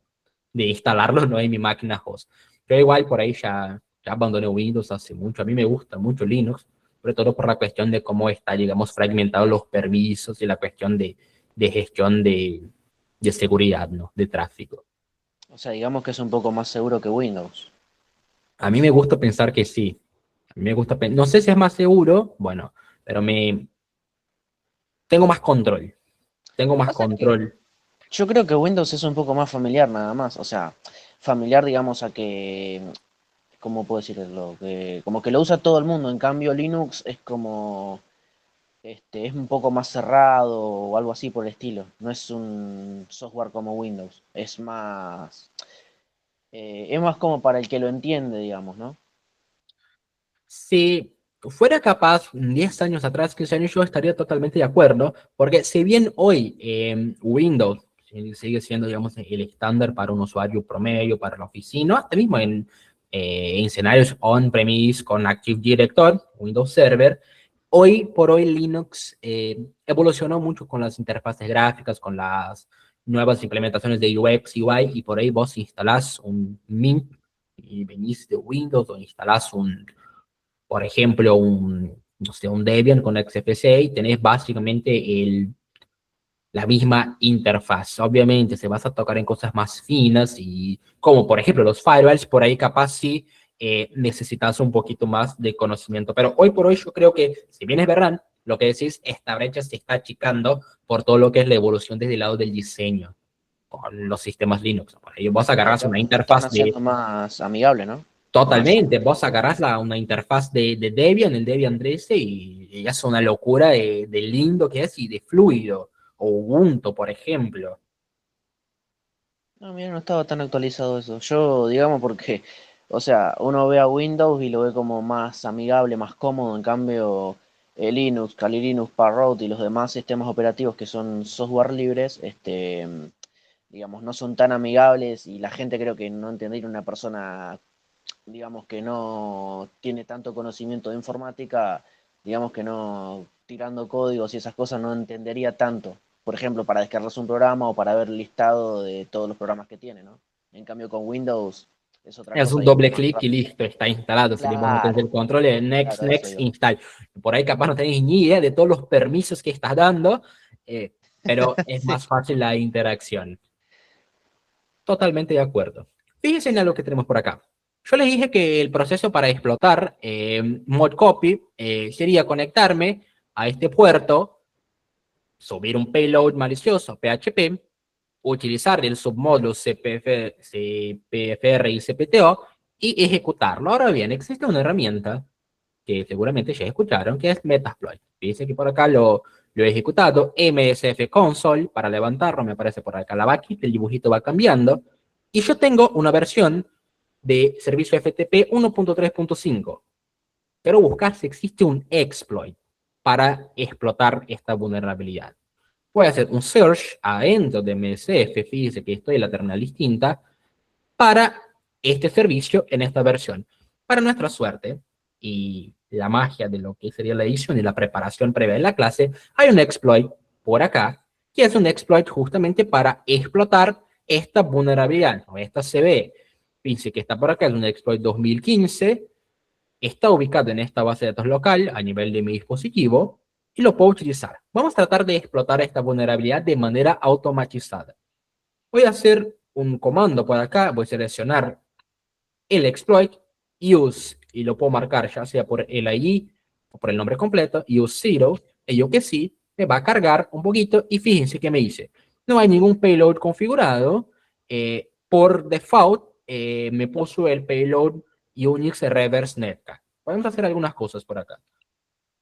S2: de instalarlo no en mi máquina host. Yo igual por ahí ya abandoné Windows hace mucho. A mí me gusta mucho Linux, sobre todo por la cuestión de cómo está, digamos, fragmentado los permisos y la cuestión de gestión de seguridad, ¿no? De tráfico.
S3: O sea, digamos que es un poco más seguro que Windows.
S2: A mí me gusta pensar que sí. A mí me gusta, no sé si es más seguro, bueno, pero tengo más control. Tengo más
S3: Pasa que
S2: control.
S3: yo creo que Windows es un poco más familiar nada más. O sea, familiar, digamos, a que, ¿cómo puedo decirlo? Que, como que lo usa todo el mundo. En cambio, Linux es como, es un poco más cerrado o algo así por el estilo. No es un software como Windows. Es más como para el que lo entiende, digamos, ¿no?
S2: Si fuera capaz 10 años atrás, 15 años, yo estaría totalmente de acuerdo, porque si bien hoy Windows sigue siendo, digamos, el estándar para un usuario promedio, para la oficina, hasta mismo en escenarios on-premise con Active Directory, Windows Server, hoy por hoy Linux evolucionó mucho con las interfaces gráficas, con las nuevas implementaciones de UX, UI, y por ahí vos instalás un Mint y venís de Windows o instalás por ejemplo, no sé, un Debian con XFCE y tenés básicamente la misma interfaz. Obviamente se vas a tocar en cosas más finas y como por ejemplo los firewalls, por ahí capaz sí necesitas un poquito más de conocimiento. Pero hoy por hoy yo creo que, si bien es verdad, lo que decís, esta brecha se está achicando por todo lo que es la evolución desde el lado del diseño con los sistemas Linux. Por ello, vos
S3: Claro,
S2: agarrás
S3: que
S2: una
S3: ahora lo están
S2: interfaz
S3: haciendo más amigable, ¿no? Con eso.
S2: totalmente, vos agarrás una interfaz de Debian, el Debian 13, y es una locura de lindo que es y de fluido. O Ubuntu, por ejemplo.
S3: No, mira, no estaba tan actualizado eso. Yo, digamos, porque, o sea, uno ve a Windows y lo ve como más amigable, más cómodo. En cambio, Linux, Kali Linux, Parrot y los demás sistemas operativos que son software libres, digamos, no son tan amigables y la gente creo que no entendería una persona, digamos, que no tiene tanto conocimiento de informática, digamos que no, tirando códigos y esas cosas, no entendería tanto. Por ejemplo, para descargarse un programa o para ver el listado de todos los programas que tiene, ¿no? En cambio, con Windows es otra
S2: Es
S3: cosa
S2: un
S3: y es mucho
S2: doble
S3: más
S2: clic y
S3: fácil.
S2: listo, está instalado. Si vos no tenés
S3: Claro,
S2: el control, next,
S3: claro, a eso
S2: next,
S3: digo.
S2: install. Por ahí capaz no tenés ni idea de todos los permisos que estás dando, eh, pero es
S3: Sí.
S2: más fácil la interacción. Totalmente de acuerdo. Fíjense en lo que tenemos por acá. Yo les dije que el proceso para explotar Modcopy sería conectarme a este puerto, subir un payload malicioso, PHP, utilizar el submódulo CPFR y CPTO y ejecutarlo. Ahora bien, existe una herramienta que seguramente ya escucharon, que es Metasploit. Dice que por acá lo he ejecutado, MSF Console, para levantarlo, me aparece por acá la vaquita, el dibujito va cambiando, y yo tengo una versión de servicio FTP 1.3.5. Quiero buscar si existe un exploit para explotar esta vulnerabilidad. Voy a hacer un search adentro de MSF, fíjese que estoy en la terminal distinta, para este servicio en esta versión. Para nuestra suerte y la magia de lo que sería la edición y la preparación previa de la clase, hay un exploit por acá, que es un exploit justamente para explotar esta vulnerabilidad, o esta CVE. Fíjense que está por acá, es un exploit 2015, está ubicado en esta base de datos local a nivel de mi dispositivo, y lo puedo utilizar. Vamos a tratar de explotar esta vulnerabilidad de manera automatizada. Voy a hacer un comando por acá, voy a seleccionar el exploit, use, y lo puedo marcar ya sea por el ID o por el nombre completo, use 0, y yo que sí, me va a cargar un poquito, y fíjense que me dice, no hay ningún payload configurado, por default me puso el payload Unix Reverse Netcat. Podemos hacer algunas cosas por acá.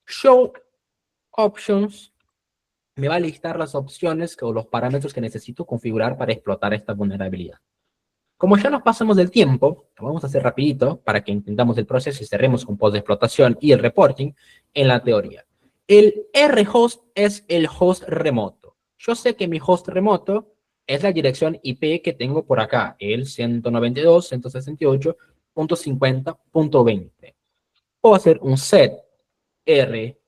S2: Show options me va a listar las opciones o los parámetros que necesito configurar para explotar esta vulnerabilidad. Como ya nos pasamos del tiempo, lo vamos a hacer rapidito para que entendamos el proceso y cerremos con post de explotación y el reporting en la teoría. El rhost es el host remoto. Yo sé que mi host remoto es la dirección IP que tengo por acá, el 192.168.50.20. Puedo hacer un set r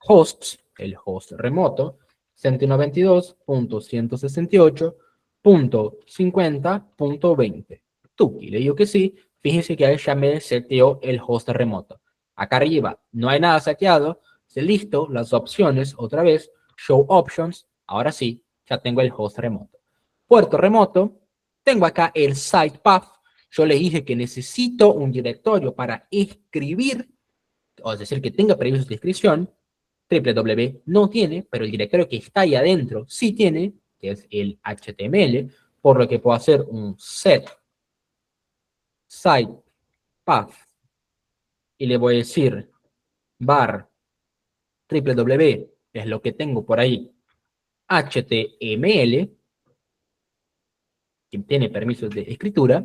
S2: hosts, el host remoto, 192.168.50.20. Tuki, le digo que sí. Fíjense que ahí ya me seteó el host remoto. Acá arriba no hay nada seteado. Listo, las opciones, otra vez, show options. Ahora sí, ya tengo el host remoto. Puerto remoto, tengo acá el site path. Yo le dije que necesito un directorio para escribir, o es decir, que tenga permisos de inscripción. www no tiene, pero el directorio que está ahí adentro sí tiene, que es el HTML, por lo que puedo hacer un set site path y le voy a decir var www, es lo que tengo por ahí, HTML, que tiene permisos de escritura,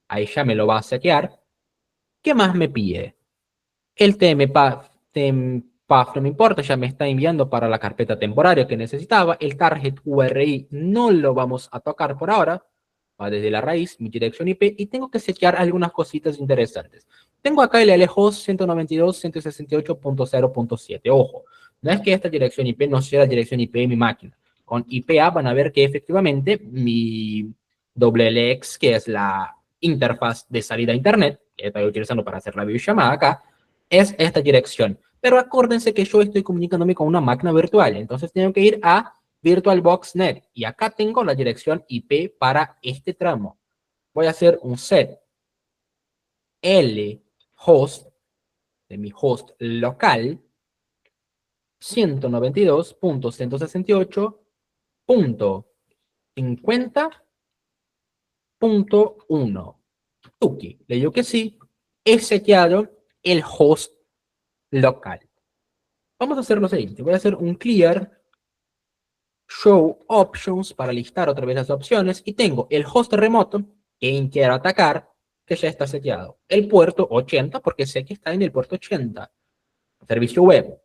S2: ahí ya me lo va a setear. ¿Qué más me pide? El tmpath no me importa, ya me está enviando para la carpeta temporaria que necesitaba. El target URI no lo vamos a tocar por ahora. Va desde la raíz, mi dirección IP, y tengo que setear algunas cositas interesantes. Tengo acá el lhost 192.168.0.7. Ojo, no es que esta dirección IP no sea la dirección IP de mi máquina. Con IPA van a ver que efectivamente mi WLX, que es la interfaz de salida a Internet, que estoy utilizando para hacer la videollamada acá, es esta dirección. Pero acuérdense que yo estoy comunicándome con una máquina virtual, entonces tengo que ir a VirtualBox.net y acá tengo la dirección IP para este tramo. Voy a hacer un set lhost de mi host local 192.168.50.1. Tuki, le digo que sí, he seteado el host local. Vamos a hacer lo siguiente, voy a hacer un clear show options para listar otra vez las opciones y tengo el host remoto que quiero atacar, que ya está seteado. El puerto 80, porque sé que está en el puerto 80. Servicio web.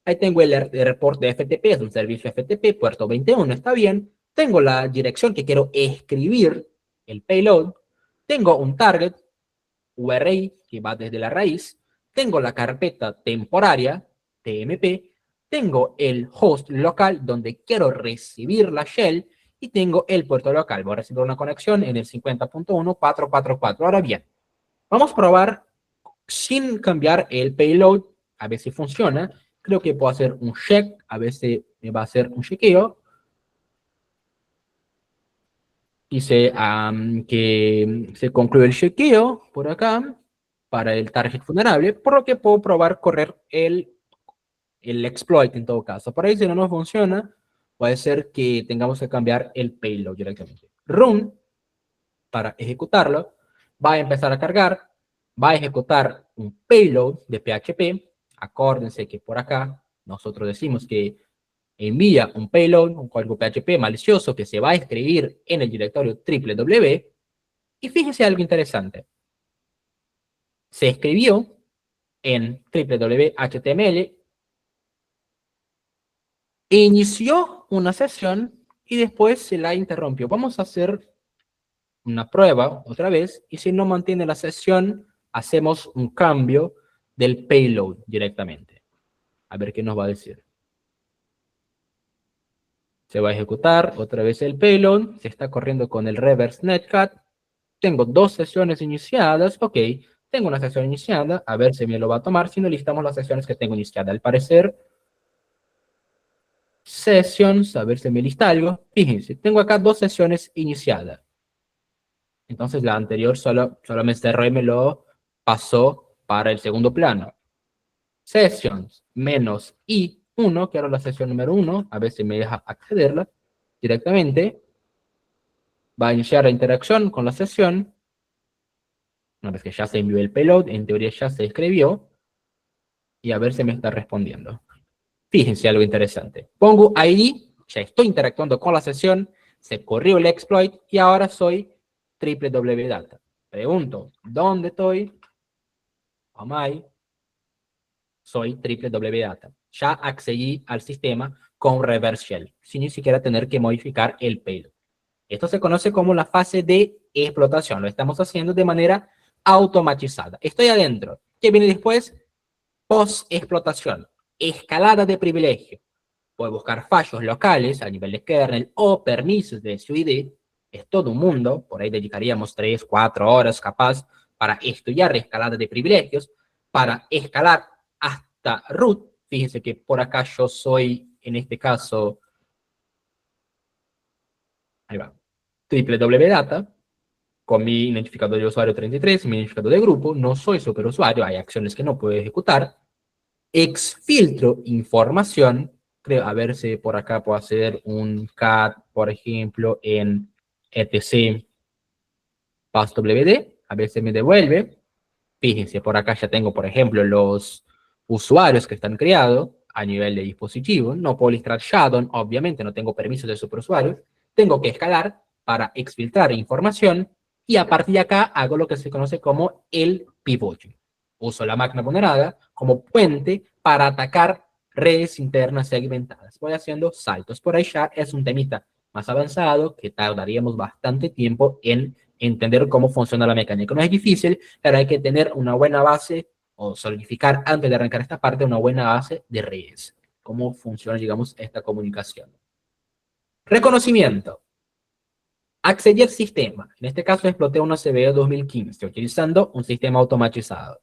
S2: Ahí tengo el report de FTP, es un servicio FTP, puerto 21, está bien. Tengo la dirección que quiero escribir, el payload. Tengo un target, URI, que va desde la raíz. Tengo la carpeta temporaria, TMP. Tengo el host local donde quiero recibir la shell y tengo el puerto local. Voy a recibir una conexión en el 50.1.444. Ahora bien, vamos a probar sin cambiar el payload, a ver si funciona. Creo que puedo hacer un check, a ver si me va a hacer un chequeo. Dice que se concluye el chequeo por acá para el target vulnerable, por lo que puedo probar correr el exploit en todo caso. Por ahí si no nos funciona, puede ser que tengamos que cambiar el payload directamente. Run, para ejecutarlo, va a empezar a cargar, va a ejecutar un payload de PHP. Acuérdense que por acá nosotros decimos que envía un payload, un código PHP malicioso que se va a escribir en el directorio www. Y fíjense algo interesante. Se escribió en www.html, inició una sesión y después se la interrumpió. Vamos a hacer una prueba otra vez y si no mantiene la sesión, hacemos un cambio del payload directamente. A ver qué nos va a decir. Se va a ejecutar otra vez el payload, se está corriendo con el reverse netcat. Tengo dos sesiones iniciadas, ok. Tengo una sesión iniciada, a ver si me lo va a tomar, si no listamos las sesiones que tengo iniciadas. Al parecer, Sessions, a ver si me lista algo. Fíjense, tengo acá 2 sesiones iniciadas. Entonces la anterior solo me cerró y me lo pasó para el segundo plano. Sessions menos I1, que era la sesión número 1, a ver si me deja accederla directamente. Va a iniciar la interacción con la sesión. Una vez que ya se envió el payload, en teoría ya se escribió. Y a ver si me está respondiendo. Fíjense algo interesante. Pongo ID, ya estoy interactuando con la sesión, se corrió el exploit y ahora soy www.data. Pregunto, ¿dónde estoy? Am I? Soy www.data. Ya accedí al sistema con reverse shell, sin ni siquiera tener que modificar el payload. Esto se conoce como la fase de explotación. Lo estamos haciendo de manera automatizada. Estoy adentro. ¿Qué viene después? Post-explotación. Escalada de privilegio. Puedo buscar fallos locales a nivel de kernel o permisos de SUID. Es todo un mundo. Por ahí dedicaríamos 3, 4 horas capaz para estudiar escalada de privilegios, para escalar hasta root. Fíjense que por acá yo soy, en este caso, ahí va, www.data, con mi identificador de usuario 33, mi identificador de grupo, no soy superusuario, hay acciones que no puedo ejecutar, exfiltro información, creo, a ver si por acá puedo hacer un cat, por ejemplo, en etc passwd, a ver si me devuelve. Fíjense, por acá ya tengo, por ejemplo, los usuarios que están creados a nivel de dispositivo. No puedo listar Shadow, obviamente no tengo permiso de superusuario. Tengo que escalar para exfiltrar información y a partir de acá hago lo que se conoce como el pivote. Uso la máquina vulnerada como puente para atacar redes internas segmentadas. Voy haciendo saltos. Por ahí ya es un temita más avanzado que tardaríamos bastante tiempo en entender cómo funciona la mecánica. No es difícil, pero hay que tener una buena base o solidificar antes de arrancar esta parte una buena base de redes. Cómo funciona, digamos, esta comunicación. Reconocimiento. Accedí al sistema. En este caso exploté una CVE 2015 utilizando un sistema automatizado.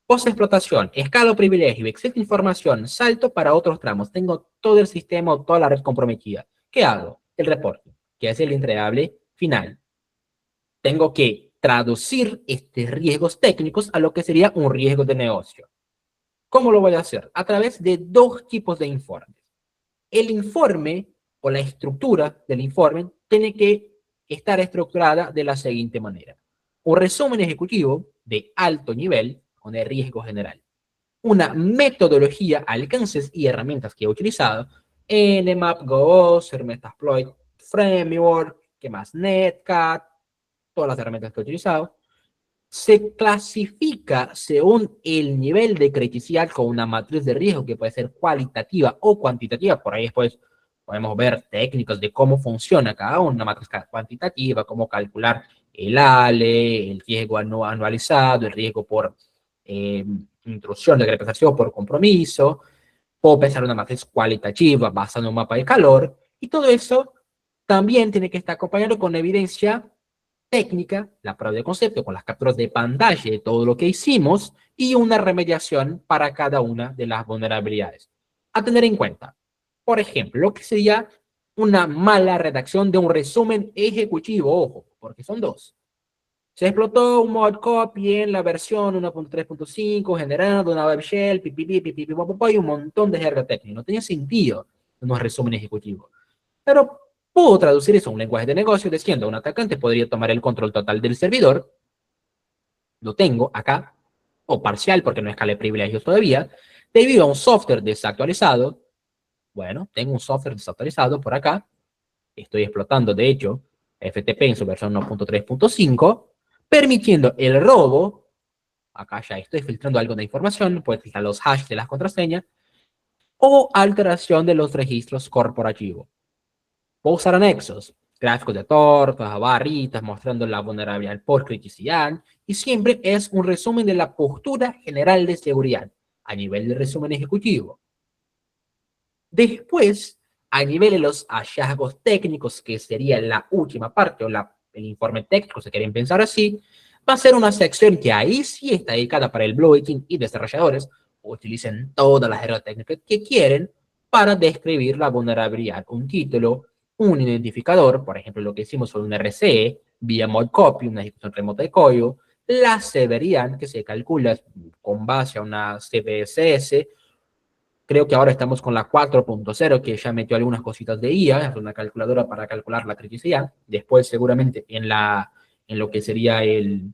S2: Post-explotación, escalo privilegio, existe información, salto para otros tramos. Tengo todo el sistema o toda la red comprometida. ¿Qué hago? El reporte, que es el entregable final. Tengo que traducir estos riesgos técnicos a lo que sería un riesgo de negocio. ¿Cómo lo voy a hacer? A través de 2 tipos de informes. El informe o la estructura del informe tiene que estar estructurada de la siguiente manera. Un resumen ejecutivo de alto nivel con el riesgo general. Una metodología, alcances y herramientas que he utilizado. Nmap, Ghost, Metasploit Framework, ¿qué más? Netcat, todas las herramientas que he utilizado. Se clasifica según el nivel de criticidad con una matriz de riesgo que puede ser cualitativa o cuantitativa. Por ahí después podemos ver técnicas de cómo funciona cada una matriz cuantitativa, cómo calcular el ALE, el riesgo anualizado, el riesgo por intrusión de representación por compromiso. Puedo pensar una matriz cualitativa basada en un mapa de calor. Y todo eso también tiene que estar acompañado con evidencia técnica, la prueba de concepto con las capturas de pantalla de todo lo que hicimos y una remediación para cada una de las vulnerabilidades. A tener en cuenta, por ejemplo, lo que sería una mala redacción de un resumen ejecutivo, ojo, porque son 2. Se explotó un mod copy en la versión 1.3.5 generando una web shell, y un montón de jerga técnica. No tenía sentido en un resumen ejecutivo. Pero puedo traducir eso a un lenguaje de negocio diciendo un atacante podría tomar el control total del servidor. Lo tengo acá, o parcial porque no escalé privilegios todavía, debido a un software desactualizado. Bueno, tengo un software desactualizado por acá. Estoy explotando, de hecho, FTP en su versión 1.3.5, permitiendo el robo. Acá ya estoy filtrando algo de información, puedes filtrar los hashes de las contraseñas, o alteración de los registros corporativos. Puedo usar anexos, gráficos de tortas, barritas, mostrando la vulnerabilidad por criticidad, y siempre es un resumen de la postura general de seguridad, a nivel de resumen ejecutivo. Después, a nivel de los hallazgos técnicos, que sería la última parte, o el informe técnico, si quieren pensar así, va a ser una sección que ahí sí está dedicada para el blue team y desarrolladores, utilicen todas las herramientas técnicas que quieren, para describir la vulnerabilidad. Un título, un identificador, por ejemplo, lo que hicimos fue un RCE, vía modcopy, una ejecución remota de código, la severidad, que se calcula con base a una CVSS. Creo que ahora estamos con la 4.0, que ya metió algunas cositas de IA, es una calculadora para calcular la criticidad. Después, seguramente, en lo que sería el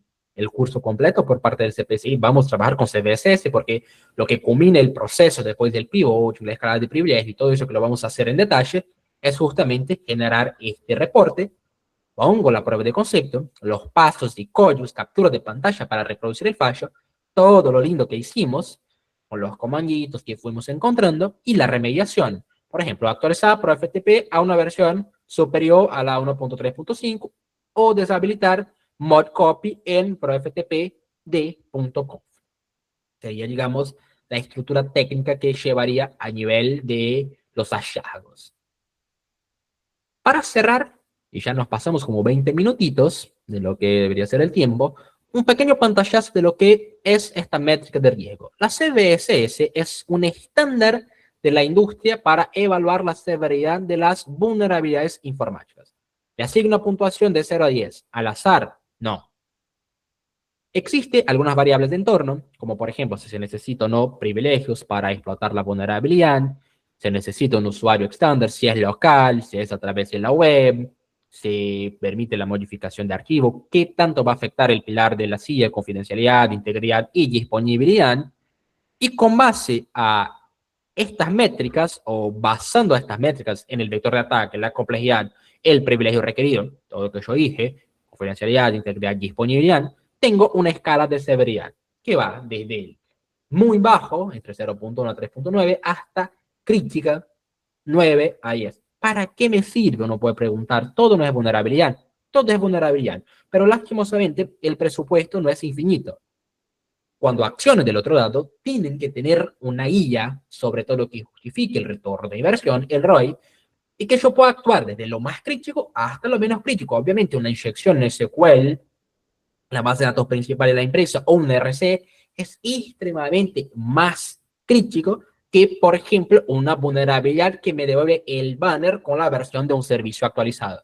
S2: curso completo por parte del CPCI, vamos a trabajar con CVSS, porque lo que culmina el proceso después del pivot, la escala de privilegio y todo eso que lo vamos a hacer en detalle, es justamente generar este reporte. Pongo la prueba de concepto, los pasos y códigos, captura de pantalla para reproducir el fallo, todo lo lindo que hicimos, con los comanditos que fuimos encontrando, y la remediación. Por ejemplo, actualizar ProFTP a una versión superior a la 1.3.5 o deshabilitar modcopy en ProFTP.conf. Sería, digamos, la estructura técnica que llevaría a nivel de los hallazgos. Para cerrar, y ya nos pasamos como 20 minutitos de lo que debería ser el tiempo, un pequeño pantallazo de lo que es esta métrica de riesgo. La CVSS es un estándar de la industria para evaluar la severidad de las vulnerabilidades informáticas. ¿Le asigna una puntuación de 0 a 10? ¿Al azar? No. Existen algunas variables de entorno, como por ejemplo si se necesita o no privilegios para explotar la vulnerabilidad, se necesita un usuario estándar, si es local, si es a través de la web, si permite la modificación de archivo, qué tanto va a afectar el pilar de la silla, confidencialidad, integridad y disponibilidad. Y con base a estas métricas, o basando estas métricas en el vector de ataque, la complejidad, el privilegio requerido, todo lo que yo dije, confidencialidad, integridad, disponibilidad, tengo una escala de severidad que va desde el muy bajo, entre 0.1 a 3.9, hasta crítica, 9 a 10. ¿Para qué me sirve? Uno puede preguntar. Todo no es vulnerabilidad. Todo es vulnerabilidad. Pero lastimosamente el presupuesto no es infinito. Cuando acciones del otro lado tienen que tener una guía sobre todo lo que justifique el retorno de inversión, el ROI, y que yo pueda actuar desde lo más crítico hasta lo menos crítico. Obviamente una inyección en SQL, la base de datos principal de la empresa, o un RC, es extremadamente más crítico que, por ejemplo, una vulnerabilidad que me devuelve el banner con la versión de un servicio actualizado.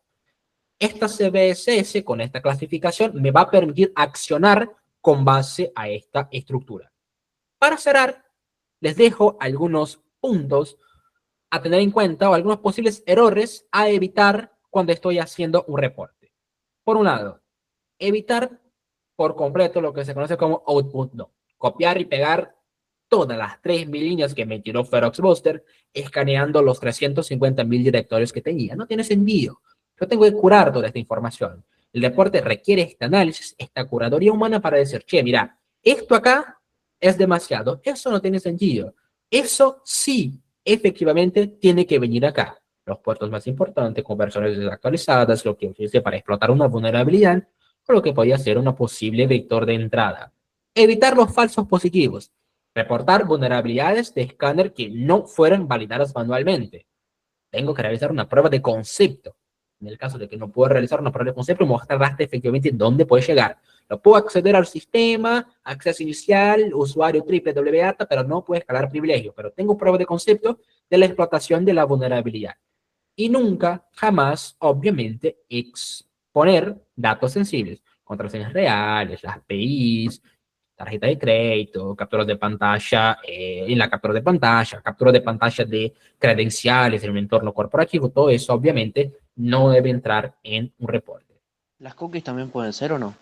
S2: Esta CVSS, con esta clasificación, me va a permitir accionar con base a esta estructura. Para cerrar, les dejo algunos puntos a tener en cuenta o algunos posibles errores a evitar cuando estoy haciendo un reporte. Por un lado, evitar por completo lo que se conoce como output no. Copiar y pegar todas las 3.000 líneas que me tiró Ferox Buster, escaneando los 350.000 directorios que tenía. No tiene sentido. Yo tengo que curar toda esta información. El reporte requiere este análisis, esta curaduría humana para decir, che, mira, esto acá es demasiado, eso no tiene sentido. Eso sí, efectivamente, tiene que venir acá. Los puertos más importantes, con versiones desactualizadas, lo que utilice para explotar una vulnerabilidad, o lo que podría ser una posible vector de entrada. Evitar los falsos positivos. Reportar vulnerabilidades de escáner que no fueran validadas manualmente. Tengo que realizar una prueba de concepto. En el caso de que no pueda realizar una prueba de concepto, mostrarte efectivamente dónde puede llegar. No puedo acceder al sistema, acceso inicial, usuario www, pero no puedo escalar privilegio. Pero tengo prueba de concepto de la explotación de la vulnerabilidad. Y nunca, jamás, obviamente, exponer datos sensibles, contraseñas reales, las APIs, tarjeta de crédito, capturas de pantalla en la captura de pantalla de credenciales en un entorno corporativo, todo eso obviamente no debe entrar en un reporte.
S3: ¿Las cookies también pueden ser o no?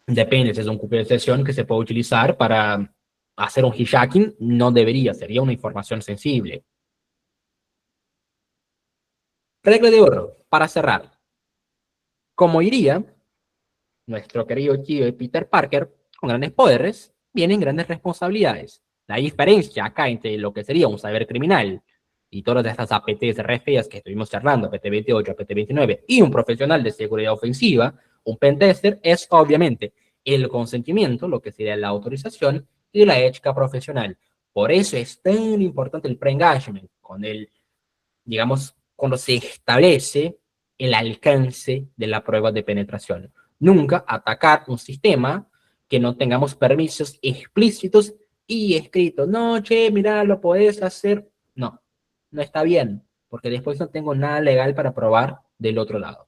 S2: Depende, si es un cookie de sesión que se puede utilizar para hacer un hijacking, no debería, sería una información sensible. Regla de oro, para cerrar. Como diría nuestro querido tío Peter Parker, con grandes poderes vienen grandes responsabilidades. La diferencia acá entre lo que sería un cibercriminal y todas estas APTs re feas que estuvimos charlando, APT28, APT29, y un profesional de seguridad ofensiva, un pentester, es obviamente el consentimiento, lo que sería la autorización, y la ética profesional. Por eso es tan importante el pre-engagement, con el, digamos, cuando se establece el alcance de la prueba de penetración. Nunca atacar un sistema que no tengamos permisos explícitos y escritos. No, che, mira, lo podés hacer. No. no está bien, porque después no tengo nada legal para probar del otro lado.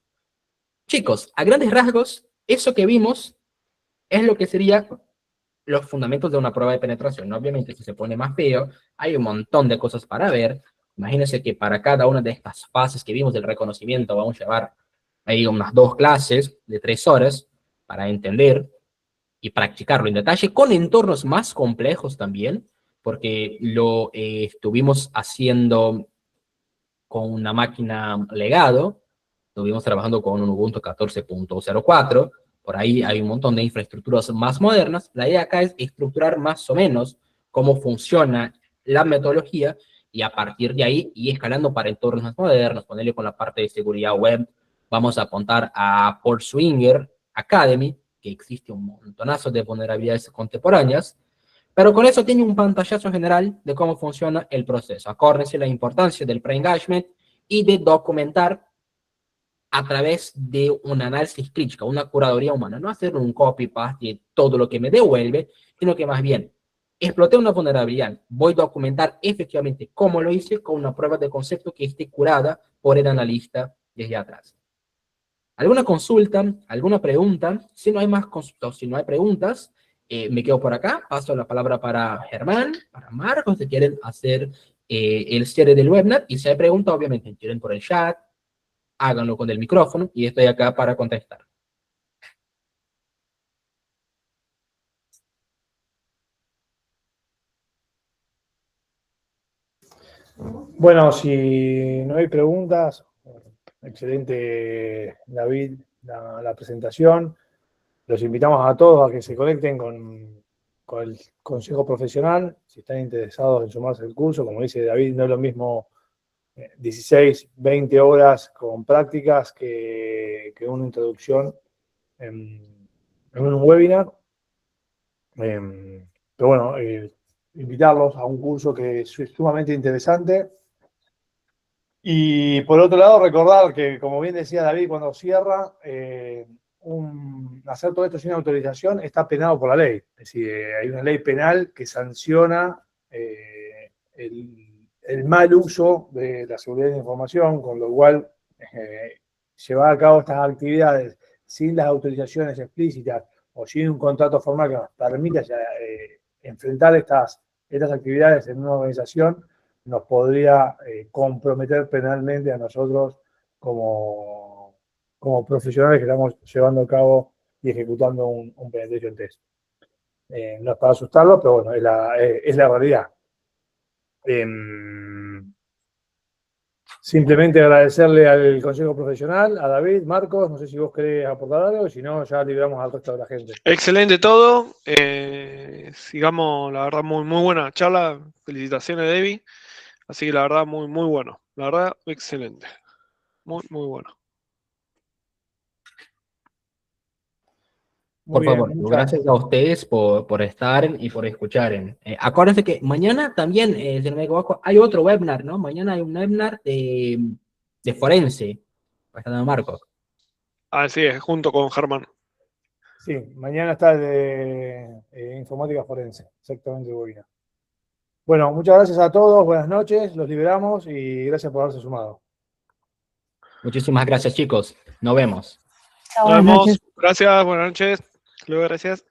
S2: Chicos, a grandes rasgos, eso que vimos es lo que sería los fundamentos de una prueba de penetración. Obviamente, si se pone más feo, hay un montón de cosas para ver. Imagínense que para cada una de estas fases que vimos del reconocimiento vamos a llevar ahí unas 2 clases de 3 horas para entender y practicarlo en detalle con entornos más complejos también, porque lo estuvimos haciendo con una máquina legado, estuvimos trabajando con un Ubuntu 14.04, por ahí hay un montón de infraestructuras más modernas. La idea acá es estructurar más o menos cómo funciona la metodología y a partir de ahí ir escalando para entornos más modernos, ponerle con la parte de seguridad web. Vamos a apuntar a Paul Swinger Academy, que existe un montonazo de vulnerabilidades contemporáneas, pero con eso tiene un pantallazo general de cómo funciona el proceso. Acuérdense la importancia del pre-engagement y de documentar a través de un análisis crítico, una curaduría humana. No hacer un copy-paste de todo lo que me devuelve, sino que más bien exploté una vulnerabilidad. Voy a documentar efectivamente cómo lo hice con una prueba de concepto que esté curada por el analista desde atrás. ¿Alguna consulta? ¿Alguna pregunta? Si no hay más consultas, si no hay preguntas, me quedo por acá. Paso la palabra para Germán, para Marcos, si quieren hacer el cierre del webinar. Y si hay preguntas, obviamente, quieren por el chat, háganlo con el micrófono y estoy acá para contestar.
S1: Bueno, si no hay preguntas, excelente, David, la presentación. Los invitamos a todos a que se conecten con el Consejo Profesional, si están interesados en sumarse al curso. Como dice David, no es lo mismo 16, 20 horas con prácticas que una introducción en un webinar. Pero bueno, invitarlos a un curso que es sumamente interesante. Y por otro lado, recordar que, como bien decía David cuando cierra, hacer todo esto sin autorización está penado por la ley. Es decir, hay una ley penal que sanciona el mal uso de la seguridad de la información, con lo cual llevar a cabo estas actividades sin las autorizaciones explícitas o sin un contrato formal que nos permita enfrentar estas actividades en una organización nos podría comprometer penalmente a nosotros como profesionales que estamos llevando a cabo y ejecutando un penetration test. No es para asustarlos, pero bueno, es la realidad. Simplemente agradecerle al Consejo Profesional, a David, Marcos, no sé si vos querés aportar algo, si no, ya libramos al resto de la gente.
S4: Excelente todo. Sigamos, la verdad, muy, muy buena charla. Felicitaciones, Debbie. Así que la verdad, muy, muy bueno. La verdad, excelente. Muy, muy bueno.
S2: Por favor, gracias a ustedes por estar y por escuchar. Acuérdense que mañana también, si no me equivoco, hay otro webinar, ¿no? Mañana hay un webinar de forense. Está Marcos.
S4: Así es, junto con Germán.
S1: Sí, mañana está el de informática forense, exactamente, webinar. Bueno, muchas gracias a todos, buenas noches, los liberamos y gracias por haberse sumado.
S2: Muchísimas gracias, chicos. Nos vemos.
S4: Nos vemos. Gracias, buenas noches. Luego, gracias.